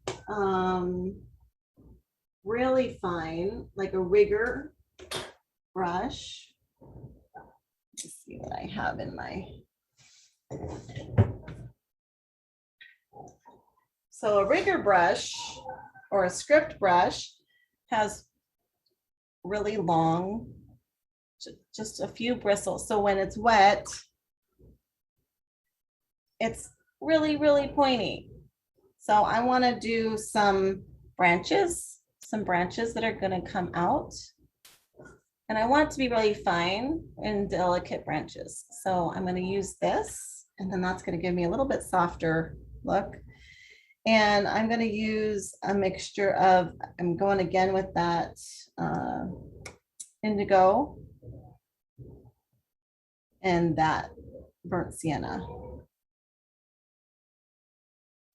really fine, like a rigger brush. Let's see what I have in my. So a rigger brush or a script brush has really long, just a few bristles. So when it's wet, it's really, really pointy. So I want to do some branches that are going to come out. And I want it to be really fine and delicate branches. So I'm going to use this, and then that's going to give me a little bit softer look. And I'm going to use a mixture of, I'm going again with that indigo and that burnt sienna.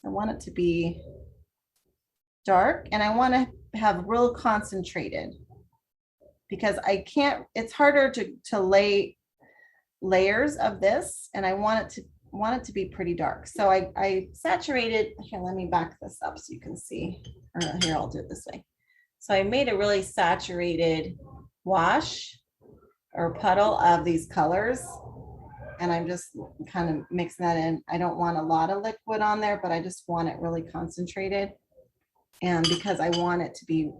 I want it to be dark, and I want to have real concentrated because I can't, it's harder to lay layers of this, and I want it to be pretty dark. So I saturated, here, let me back this up so you can see, or here, I'll do it this way. So I made a really saturated wash or puddle of these colors, and I'm just kind of mixing that in. I don't want a lot of liquid on there, but I just want it really concentrated. And because I want it to be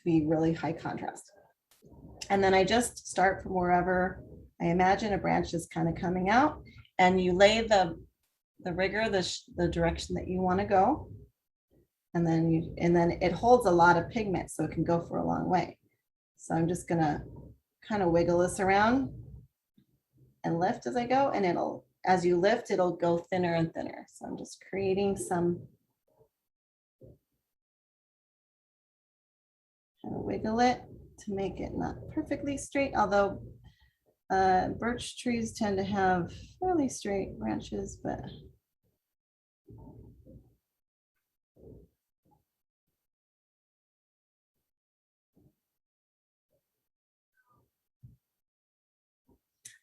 really high contrast. And then I just start from wherever I imagine a branch is kind of coming out, and you lay the rigger, the direction that you want to go. And then it holds a lot of pigment, so it can go for a long way. So I'm just gonna kind of wiggle this around and lift as I go, and as you lift, it'll go thinner and thinner. So I'm just creating some, kind of wiggle it to make it not perfectly straight, although birch trees tend to have fairly straight branches, but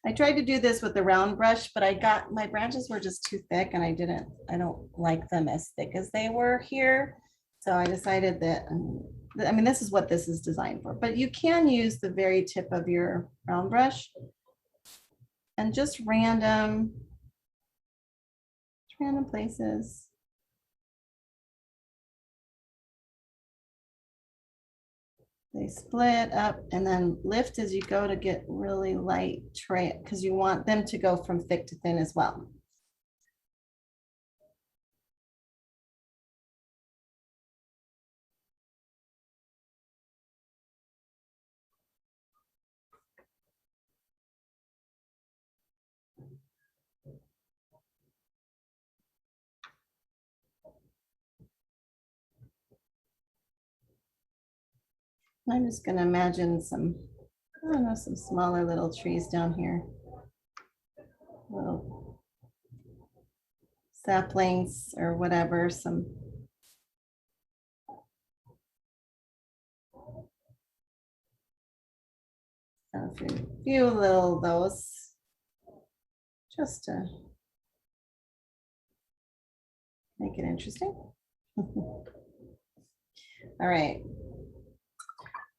I tried to do this with the round brush, but my branches were just too thick, and I don't like them as thick as they were here. So I decided that, I mean, this is what this is designed for, but you can use the very tip of your round brush and just random places. They split up and then lift as you go to get really light trail, because you want them to go from thick to thin as well. I'm just going to imagine some smaller little trees down here. saplings or whatever, some. A few little those, just to make it interesting. All right.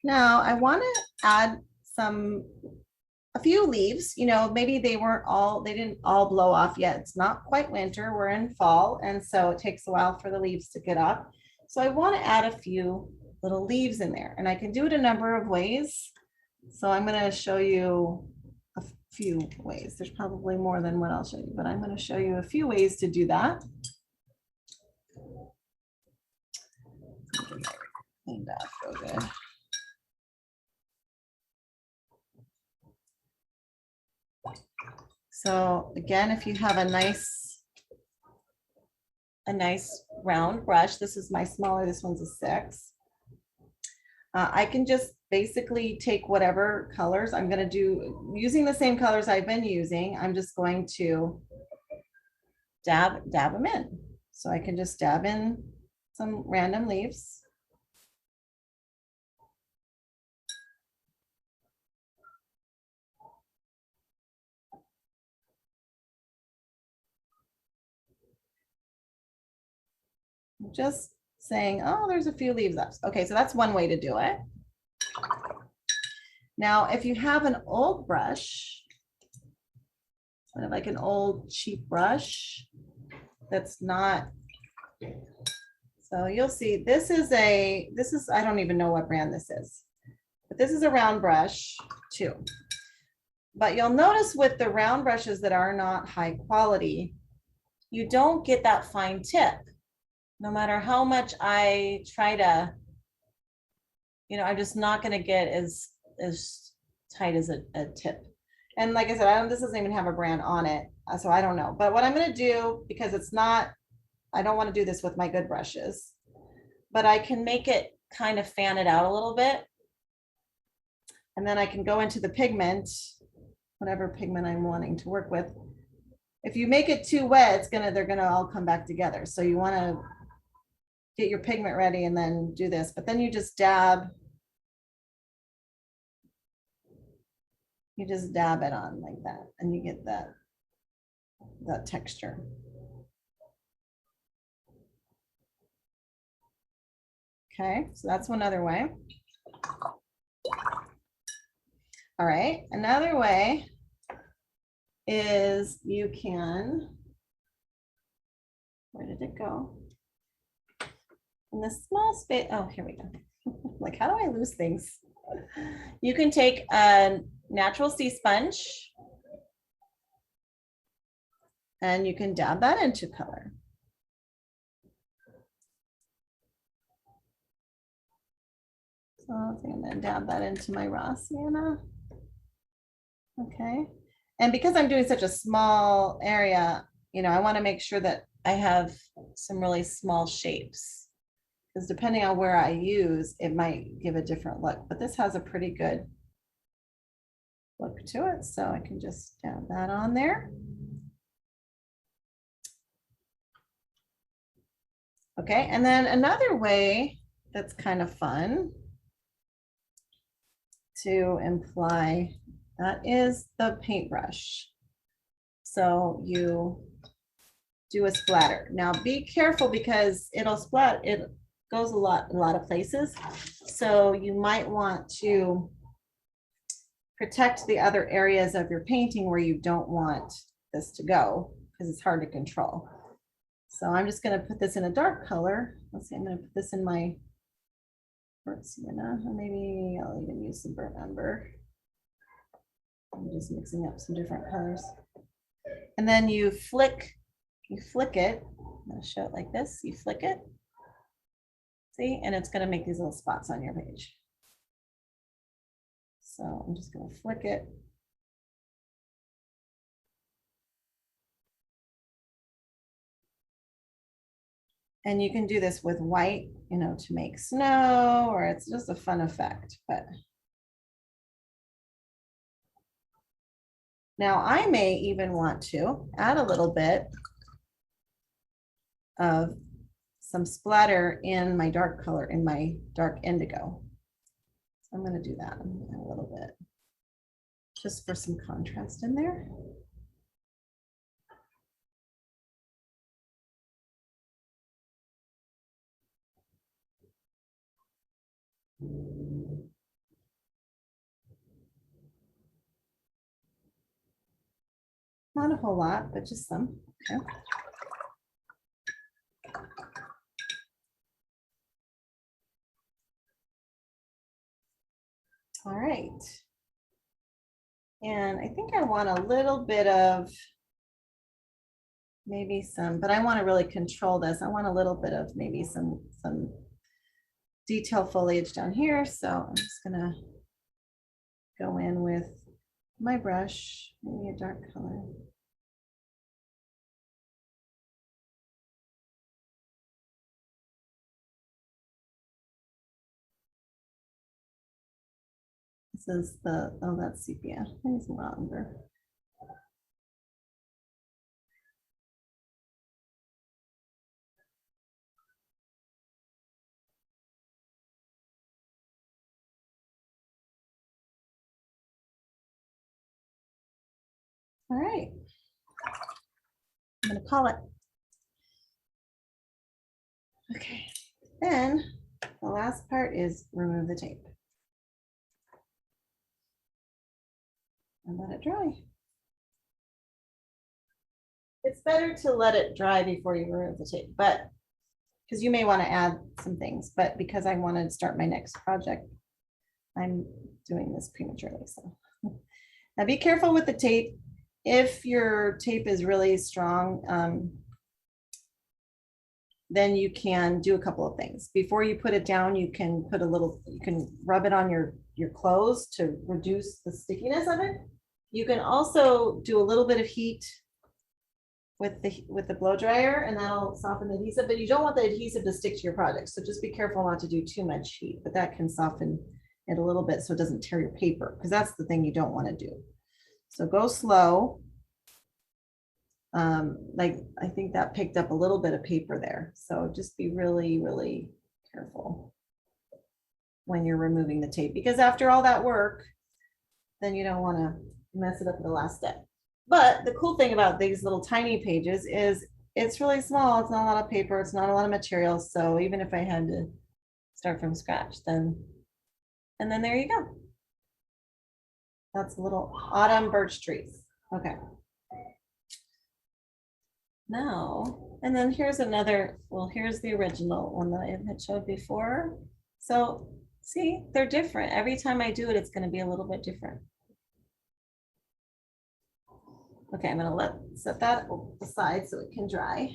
Now I want to add a few leaves, you know, maybe they didn't all blow off yet. It's not quite winter, we're in fall. And so it takes a while for the leaves to get up. So I want to add a few little leaves in there, and I can do it a number of ways. So I'm going to show you a few ways. There's probably more than what I'll show you, but I'm going to show you a few ways to do that. Cleaned up real good. So again, if you have a nice round brush, this is my smaller, this one's a 6. I can just basically take whatever colors I'm going to do, using the same colors I've been using. I'm just going to dab them in. So I can just dab in some random leaves. Just saying, oh, there's a few leaves up. Okay, so that's one way to do it. Now, if you have an old brush, kind of like an old cheap brush, that's not, so you'll see this is, I don't even know what brand this is, but this is a round brush too. But you'll notice with the round brushes that are not high quality, you don't get that fine tip. No matter how much I try to, you know, I'm just not going to get as tight as a tip. And like I said, this doesn't even have a brand on it, so I don't know. But what I'm going to do, because it's not, I don't want to do this with my good brushes, but I can make it kind of fan it out a little bit. And then I can go into the pigment, whatever pigment I'm wanting to work with. If you make it too wet, they're gonna all come back together. So you want to get your pigment ready and then do this, but then you just dab it on like that, and you get that texture. Okay, so that's one other way. All right, another way is you can, where did it go? In the small space, oh, here we go. Like, how do I lose things? You can take a natural sea sponge and you can dab that into color. So I think I'm gonna dab that into my raw sienna. Okay, and because I'm doing such a small area, you know, I want to make sure that I have some really small shapes, because depending on where I use, it might give a different look, but this has a pretty good look to it. So I can just dab that on there. Okay, and then another way that's kind of fun to imply that is the paintbrush. So you do a splatter. Now be careful, because it'll splat, it goes a lot of places. So you might want to protect the other areas of your painting where you don't want this to go, because it's hard to control. So I'm just going to put this in a dark color. Let's see, I'm going to put this in my burnt sienna, or maybe I'll even use some burnt umber. I'm just mixing up some different colors. And then you flick it. I'm going to show it like this. You flick it. See, and it's going to make these little spots on your page. So I'm just going to flick it. And you can do this with white, you know, to make snow, or it's just a fun effect. But now I may even want to add a little bit of some splatter in my dark color, in my dark indigo. So I'm going to do that a little bit, just for some contrast in there. Not a whole lot, but just some. Okay. All right. And I think I want a little bit of maybe some, but I want to really control this. I want a little bit of maybe some detail foliage down here. So I'm just gonna go in with my brush, maybe a dark color. This is the, oh, that's sepia. It's lavender. All right. I'm gonna call it. Okay. Then the last part is remove the tape. And let it dry. It's better to let it dry before you remove the tape, but because you may want to add some things, but because I want to start my next project, I'm doing this prematurely. So now be careful with the tape. If your tape is really strong, then you can do a couple of things. Before you put it down, you can put a little, you can rub it on your clothes to reduce the stickiness of it. You can also do a little bit of heat with the blow dryer, and that'll soften the adhesive, but you don't want the adhesive to stick to your project. So just be careful not to do too much heat, but that can soften it a little bit so it doesn't tear your paper, because that's the thing you don't want to do. So go slow. Like I think that picked up a little bit of paper there. So just be really, really careful when you're removing the tape, because after all that work, then you don't want to mess it up in the last step. But the cool thing about these little tiny pages is it's really small. It's not a lot of paper. It's not a lot of material. So even if I had to start from scratch, then, and then there you go. That's a little autumn birch trees. Okay. Now, and then here's another, well, here's the original one that I had showed before. So see, they're different. Every time I do it, it's going to be a little bit different. Okay, I'm going to set that aside so it can dry.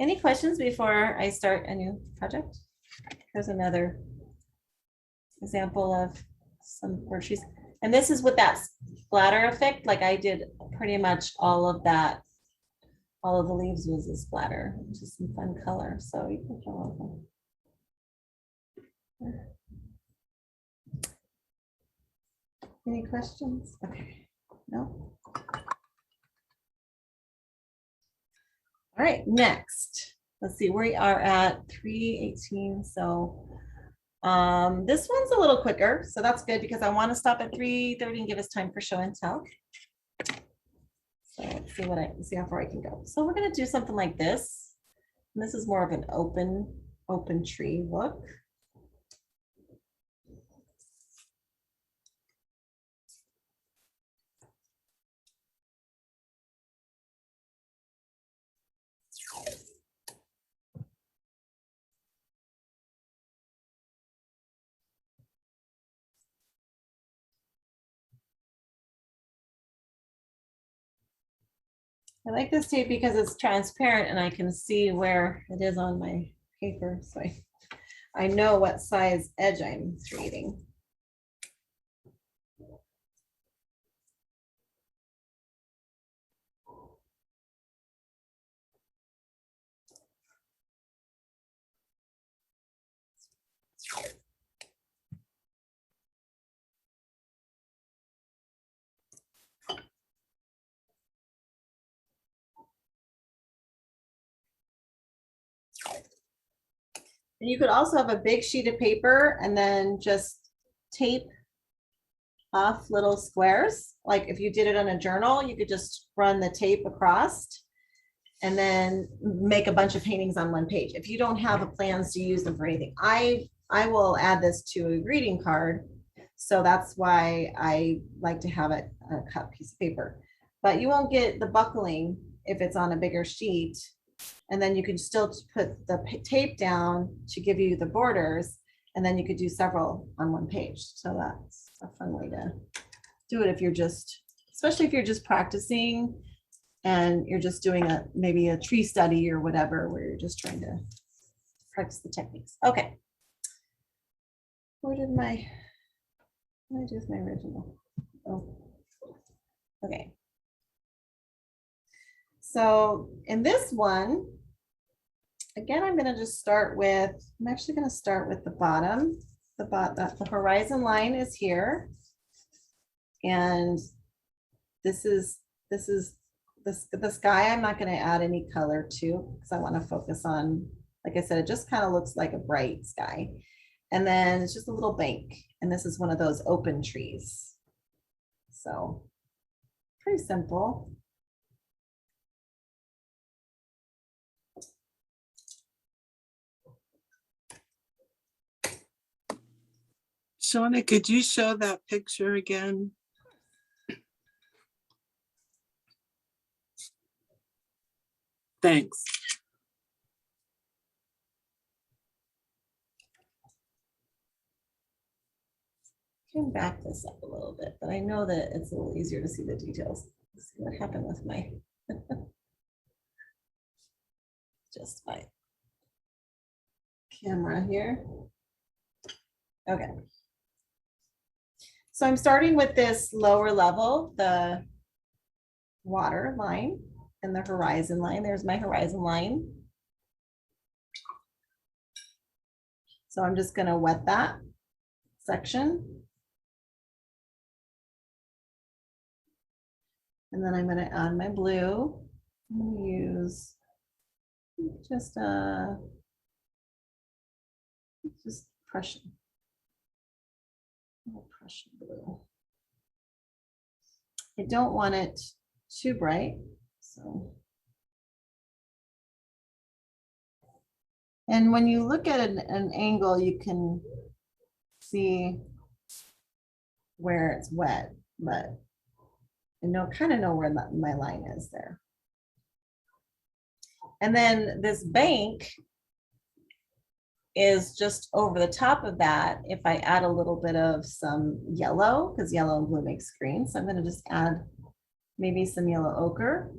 Any questions before I start a new project? Here's another example of some birch trees. And this is with that splatter effect. Like I did pretty much all of that. All of the leaves was a splatter, which is some fun color. So you can follow them. Any questions? Okay, no. All right, next, let's see, we are at 3:18. So this one's a little quicker, so that's good because I want to stop at 3:30 and give us time for show and tell. So let's see how far I can go. So we're going to do something like this. And this is more of an open tree look. I like this tape because it's transparent and I can see where it is on my paper. So I know what size edge I'm creating. And you could also have a big sheet of paper and then just tape off little squares. Like if you did it on a journal, you could just run the tape across and then make a bunch of paintings on one page. If you don't have plans to use them for anything, I will add this to a greeting card. So that's why I like to have it a cut piece of paper. But you won't get the buckling if it's on a bigger sheet. And then you can still put the tape down to give you the borders. And then you could do several on one page. So that's a fun way to do it if you're just, especially if you're just practicing and you're just doing maybe a tree study or whatever, where you're just trying to practice the techniques. Okay. Where did my original? Oh, okay. So in this one, again, I'm going to just start with, I'm actually going to start with the bottom. The horizon line is here. And this is the sky. I'm not going to add any color to because I want to focus on, like I said, it just kind of looks like a bright sky. And then it's just a little bank. And this is one of those open trees. So pretty simple. Shauna, could you show that picture again? Thanks. Can back this up a little bit, but I know that it's a little easier to see the details. Let's see what happened with my just my camera here. Okay. So I'm starting with this lower level, the water line and the horizon line. There's my horizon line. So I'm just going to wet that section. And then I'm going to add my blue. I'm going to use just Prussian blue. I don't want it too bright, so. And when you look at an angle, you can see where it's wet, but I kind of know where my line is there. And then this bank is just over the top of that. If I add a little bit of some yellow, because yellow and blue makes green. So I'm going to just add maybe some yellow ochre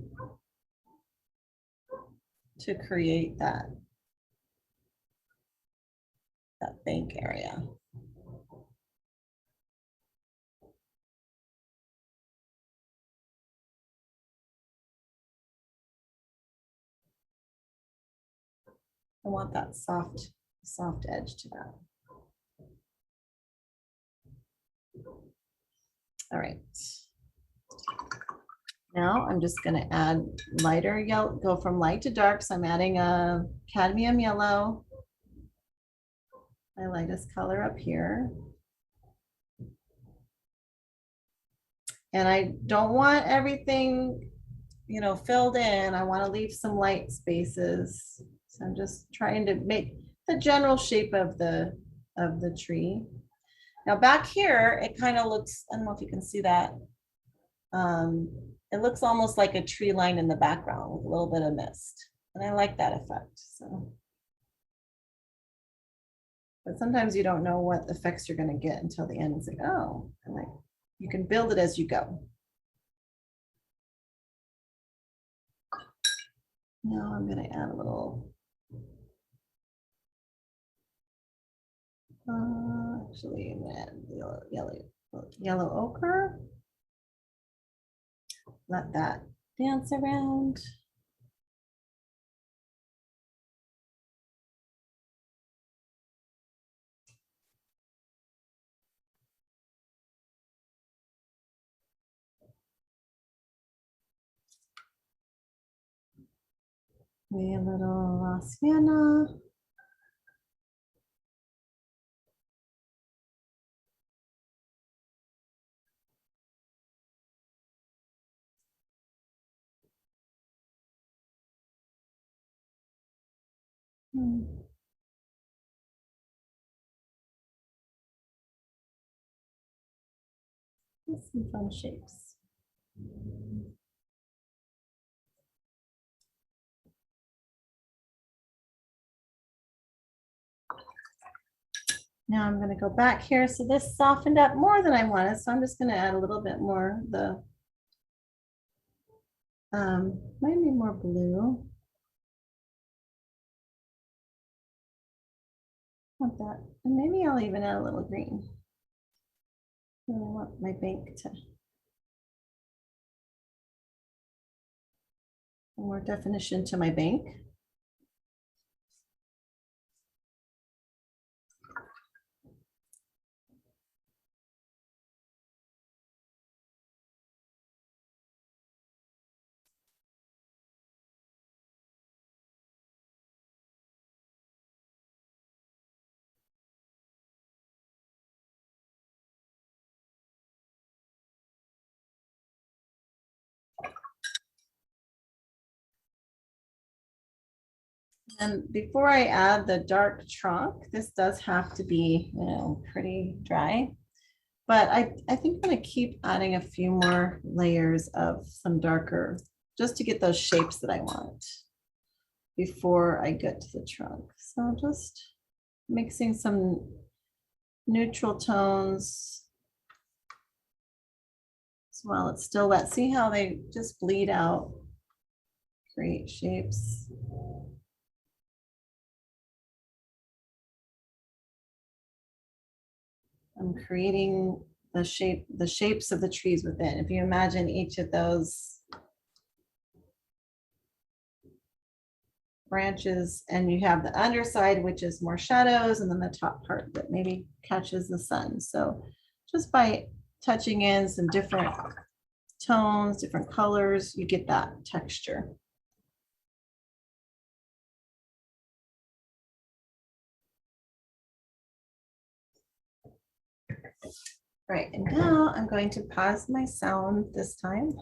to create that bank area. I want that soft edge to that. All right. Now I'm just going to add lighter yellow, go from light to dark. So I'm adding a cadmium yellow, my lightest color up here. And I don't want everything, filled in. I want to leave some light spaces. So I'm just trying to make the general shape of the tree. Now back here, it kind of looks, I don't know if you can see that. It looks almost like a tree line in the background with a little bit of mist. And I like that effect. So, but sometimes you don't know what effects you're going to get until the end. It's like, oh, and like you can build it as you go. Now I'm going to add a little. Actually, I'm going to add yellow ochre. Let that dance around. Maybe a little sienna. That's some fun shapes. Now I'm going to go back here. So this softened up more than I wanted. So I'm just going to add a little bit more the maybe more blue. Want that. And maybe I'll even add a little green. I want my bank to more definition to my bank. And before I add the dark trunk, this does have to be, pretty dry. But I think I'm going to keep adding a few more layers of some darker, just to get those shapes that I want before I get to the trunk. So just mixing some neutral tones while it's still wet. See how they just bleed out great shapes. I'm creating the shapes of the trees within. If you imagine each of those branches, and you have the underside, which is more shadows, and then the top part that maybe catches the sun. So just by touching in some different tones, different colors, you get that texture. Right, and now I'm going to pause my sound this time.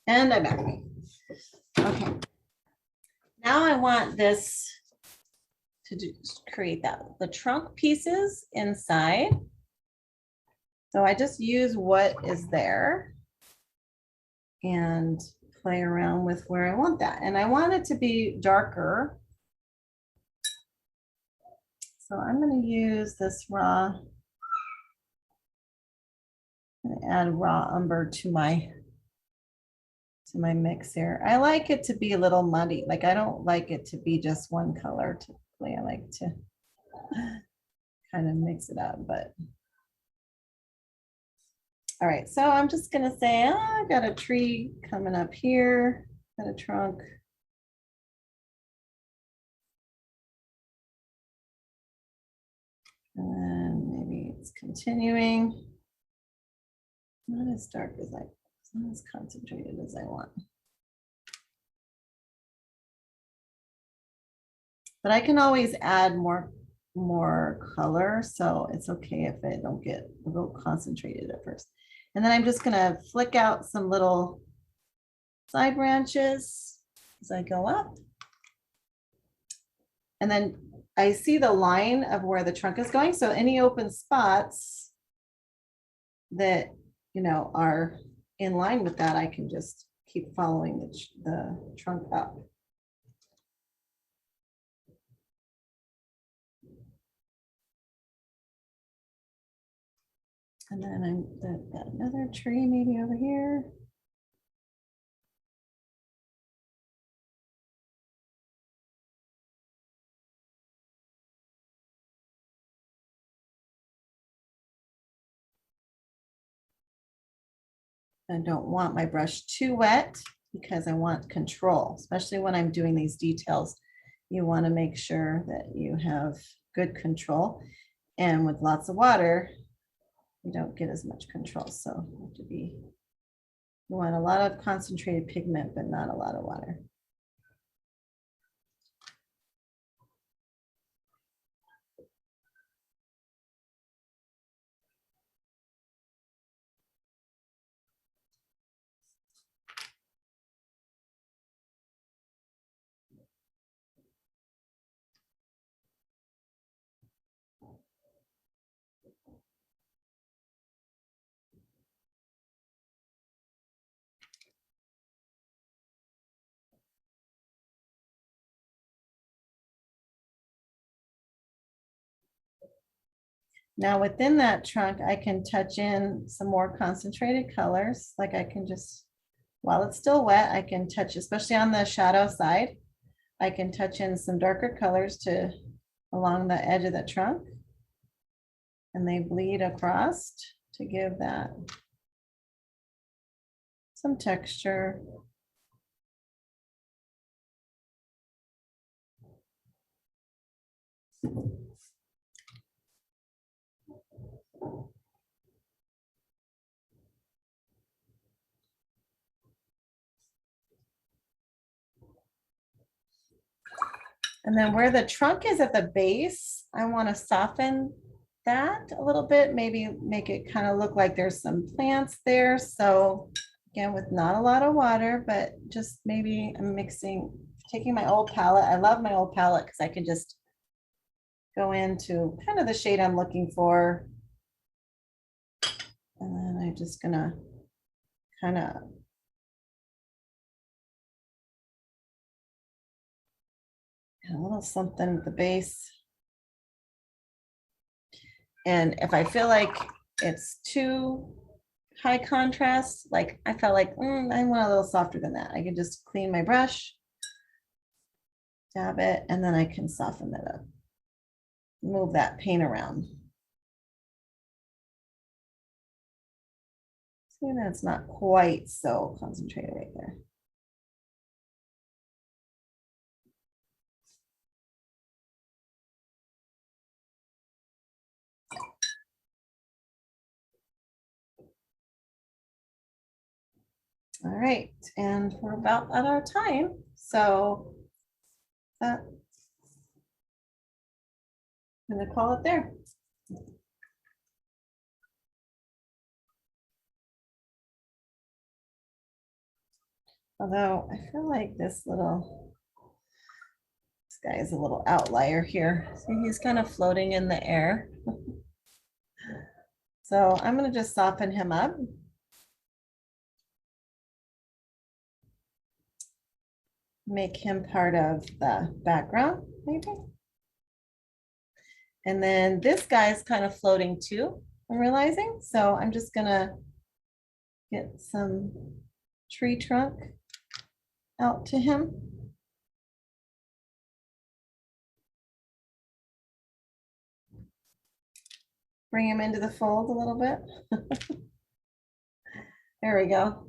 And I'm back. Okay. Now I want this to create the trunk pieces inside. So I just use what is there and play around with where I want that. And I want it to be darker. So I'm going to use this raw, I'm going to add raw umber to my mix here. I like it to be a little muddy. Like I don't like it to be just one color typically. I like to kind of mix it up, but. All right, so I'm just gonna say, I got a tree coming up here, got a trunk. And then maybe it's continuing. Not as dark as not as concentrated as I want. But I can always add more color, so it's okay if I don't get a little concentrated at first. And then I'm just gonna flick out some little side branches as I go up. And then I see the line of where the trunk is going. So any open spots, that, you know, are in line with that, I can just keep following the trunk up. And then I've got another tree maybe over here. I don't want my brush too wet because I want control, especially when I'm doing these details. You want to make sure that you have good control. And with lots of water, you don't get as much control. So you have to be, you want a lot of concentrated pigment, but not a lot of water. Now within that trunk, I can touch in some more concentrated colors. Like I can just, while it's still wet, I can touch, especially on the shadow side, I can touch in some darker colors to along the edge of the trunk. And they bleed across to give that some texture. And then where the trunk is at the base, I want to soften that a little bit, maybe make it kind of look like there's some plants there. So again, with not a lot of water, but just maybe I'm mixing, taking my old palette. I love my old palette because I can just go into kind of the shade I'm looking for. And then I'm just gonna kind of a little something at the base. And if I feel like it's too high contrast, like I felt like I want a little softer than that, I can just clean my brush, dab it, and then I can soften it up, move that paint around. See, that's not quite so concentrated right there. All right, and we're about at our time. So I'm gonna call it there. Although I feel like this guy is a little outlier here. See, he's kind of floating in the air. So I'm gonna just soften him up. Make him part of the background, maybe. And then this guy's kind of floating too, I'm realizing. So I'm just gonna get some tree trunk out to him. Bring him into the fold a little bit. There we go.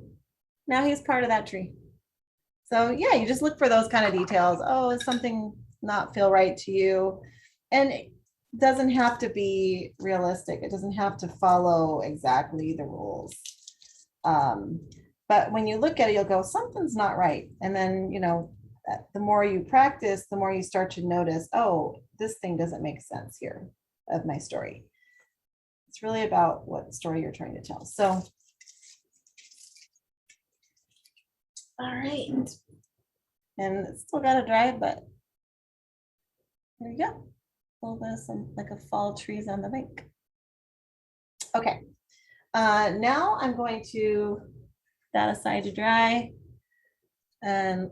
Now he's part of that tree. So yeah, you just look for those kind of details. Oh, is something not feel right to you? And it doesn't have to be realistic. It doesn't have to follow exactly the rules. But when you look at it, you'll go, something's not right. And then, you know, the more you practice, the more you start to notice, oh, this thing doesn't make sense here of my story. It's really about what story you're trying to tell. So, all right. And it's still got to dry, but there you go. Well, there's some like a fall trees on the bank. Okay. Now I'm going to that aside to dry. And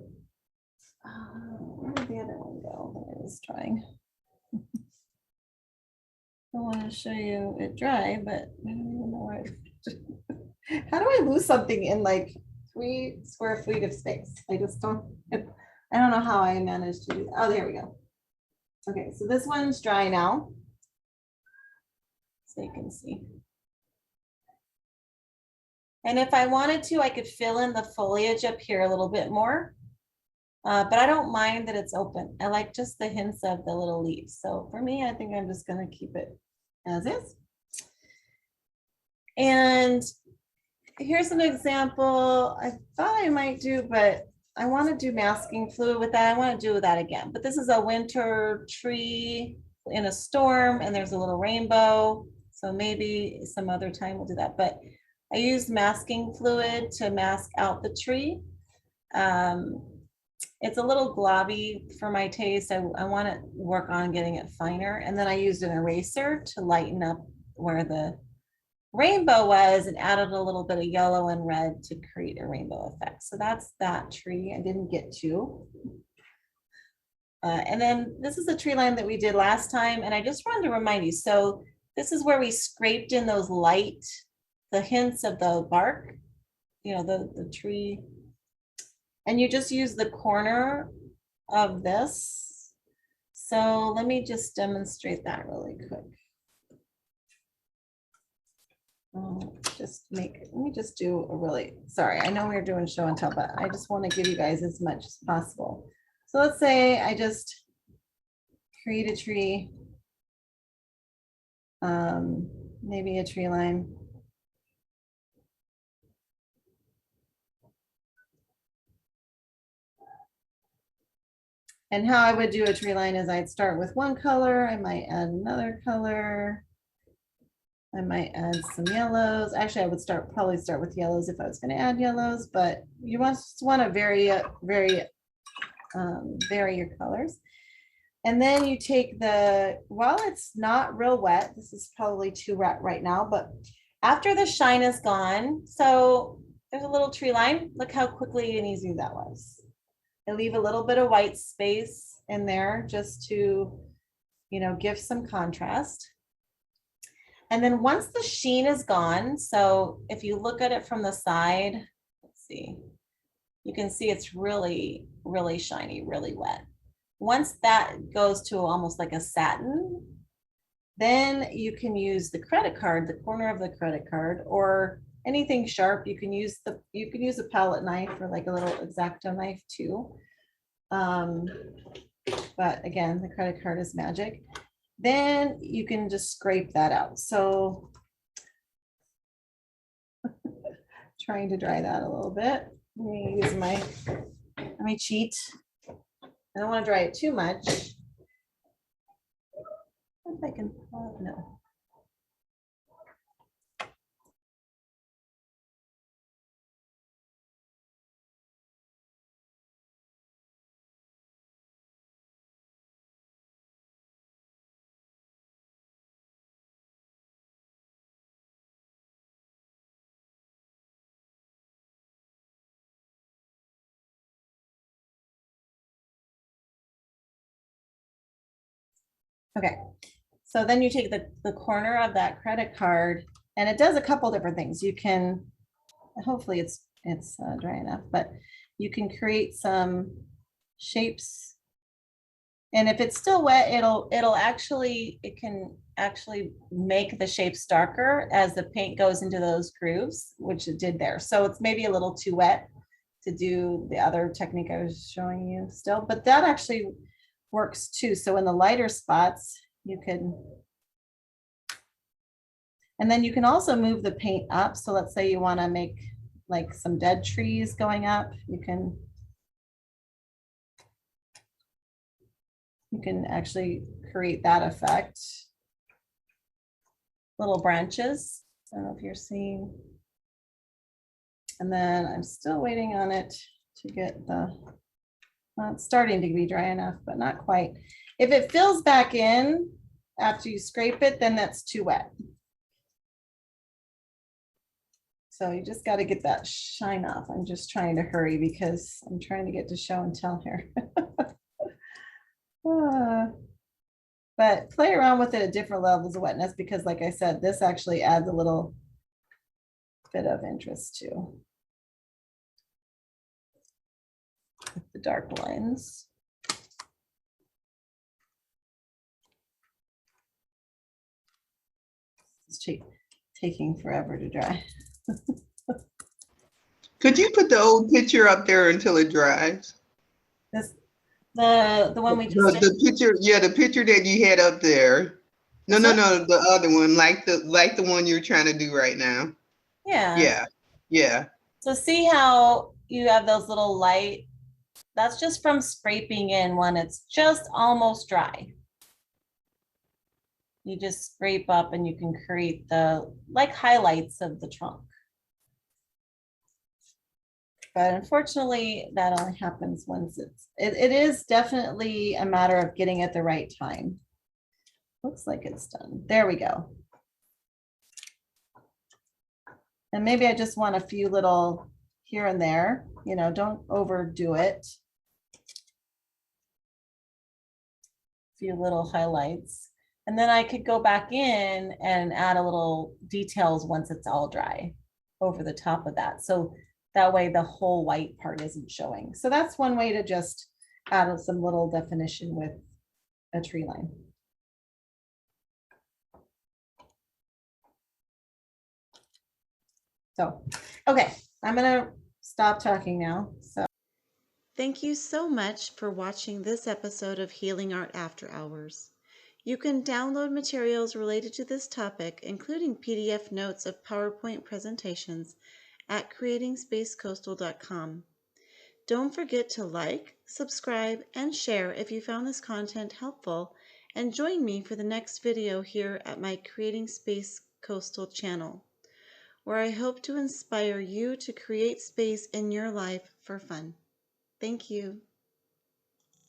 where did the other one go that I was trying? I want to show you it dry, but I don't even know where how do I lose something in like 3 square feet of space? I just don't, I don't know how I managed to do that. Oh, there we go. Okay, so this one's dry now. So you can see. And if I wanted to, I could fill in the foliage up here a little bit more. But I don't mind that it's open. I like just the hints of the little leaves. So for me, I think I'm just gonna keep it as is. And here's an example I thought I might do, but I want to do masking fluid with that. I want to do that again. But this is a winter tree in a storm and there's a little rainbow. So maybe some other time we'll do that. But I used masking fluid to mask out the tree. It's a little globby for my taste. I want to work on getting it finer. And then I used an eraser to lighten up where the rainbow was and added a little bit of yellow and red to create a rainbow effect. So that's that tree. I didn't get to. And then this is a tree line that we did last time. And I just wanted to remind you. So this is where we scraped in those light, the hints of the bark, you know, the tree. And you just use the corner of this. So let me just demonstrate that really quick. Let me just do a really, sorry, I know we're doing show and tell, but I just want to give you guys as much as possible. So let's say I just create a tree, maybe a tree line. And how I would do a tree line is I'd start with one color, I might add another color. I might add some yellows. Actually, I would probably start with yellows if I was going to add yellows, but you just want to vary your colors. And then you take while it's not real wet, this is probably too wet right now, but after the shine is gone, so there's a little tree line. Look how quickly and easy that was. I leave a little bit of white space in there just to, you know, give some contrast. And then once the sheen is gone, so if you look at it from the side, let's see, you can see it's really, really shiny, really wet. Once that goes to almost like a satin, then you can use the credit card, the corner of the credit card, or anything sharp. You can use a palette knife or like a little X-Acto knife too. But again, the credit card is magic. Then you can just scrape that out. So trying to dry that a little bit. Let me use let me cheat. I don't want to dry it too much. If I can, no. Okay, so then you take the corner of that credit card and it does a couple different things. You can, hopefully it's dry enough, but you can create some shapes. And if it's still wet, it can actually make the shapes darker as the paint goes into those grooves, which it did there. So it's maybe a little too wet to do the other technique I was showing you still, but that actually works too. So in the lighter spots, you can, and then you can also move the paint up. So let's say you want to make like some dead trees going up, you can actually create that effect. Little branches. I don't know if you're seeing. And then I'm still waiting on it to get it's starting to be dry enough, but not quite. If it fills back in after you scrape it, then that's too wet. So you just got to get that shine off. I'm just trying to hurry because I'm trying to get to show and tell here. But play around with it at different levels of wetness because like I said, this actually adds a little bit of interest too. With the dark lines. It's taking forever to dry. Could you put the old picture up there until it dries? This the one we just did. The picture, yeah, the picture that you had up there. No, This no, one? no, the other one, like the one you're trying to do right now. Yeah. Yeah, yeah. So see how you have those little light, that's just from scraping in when it's just almost dry. You just scrape up and you can create the like highlights of the trunk. But unfortunately, that only happens once it is definitely a matter of getting at the right time. Looks like it's done. There we go. And maybe I just want a few little here and there, you know, don't overdo it. A few little highlights. And then I could go back in and add a little details once it's all dry over the top of that. So that way the whole white part isn't showing. So that's one way to just add some little definition with a tree line. So, okay, I'm gonna stop talking now. So Thank you so much for watching this episode of Healing Art After Hours. You can download materials related to this topic, including PDF notes of PowerPoint presentations, at creatingspacecoastal.com. Don't forget to like, subscribe, and share if you found this content helpful, and join me for the next video here at my Creating Space Coastal channel, where I hope to inspire you to create space in your life for fun. Thank you.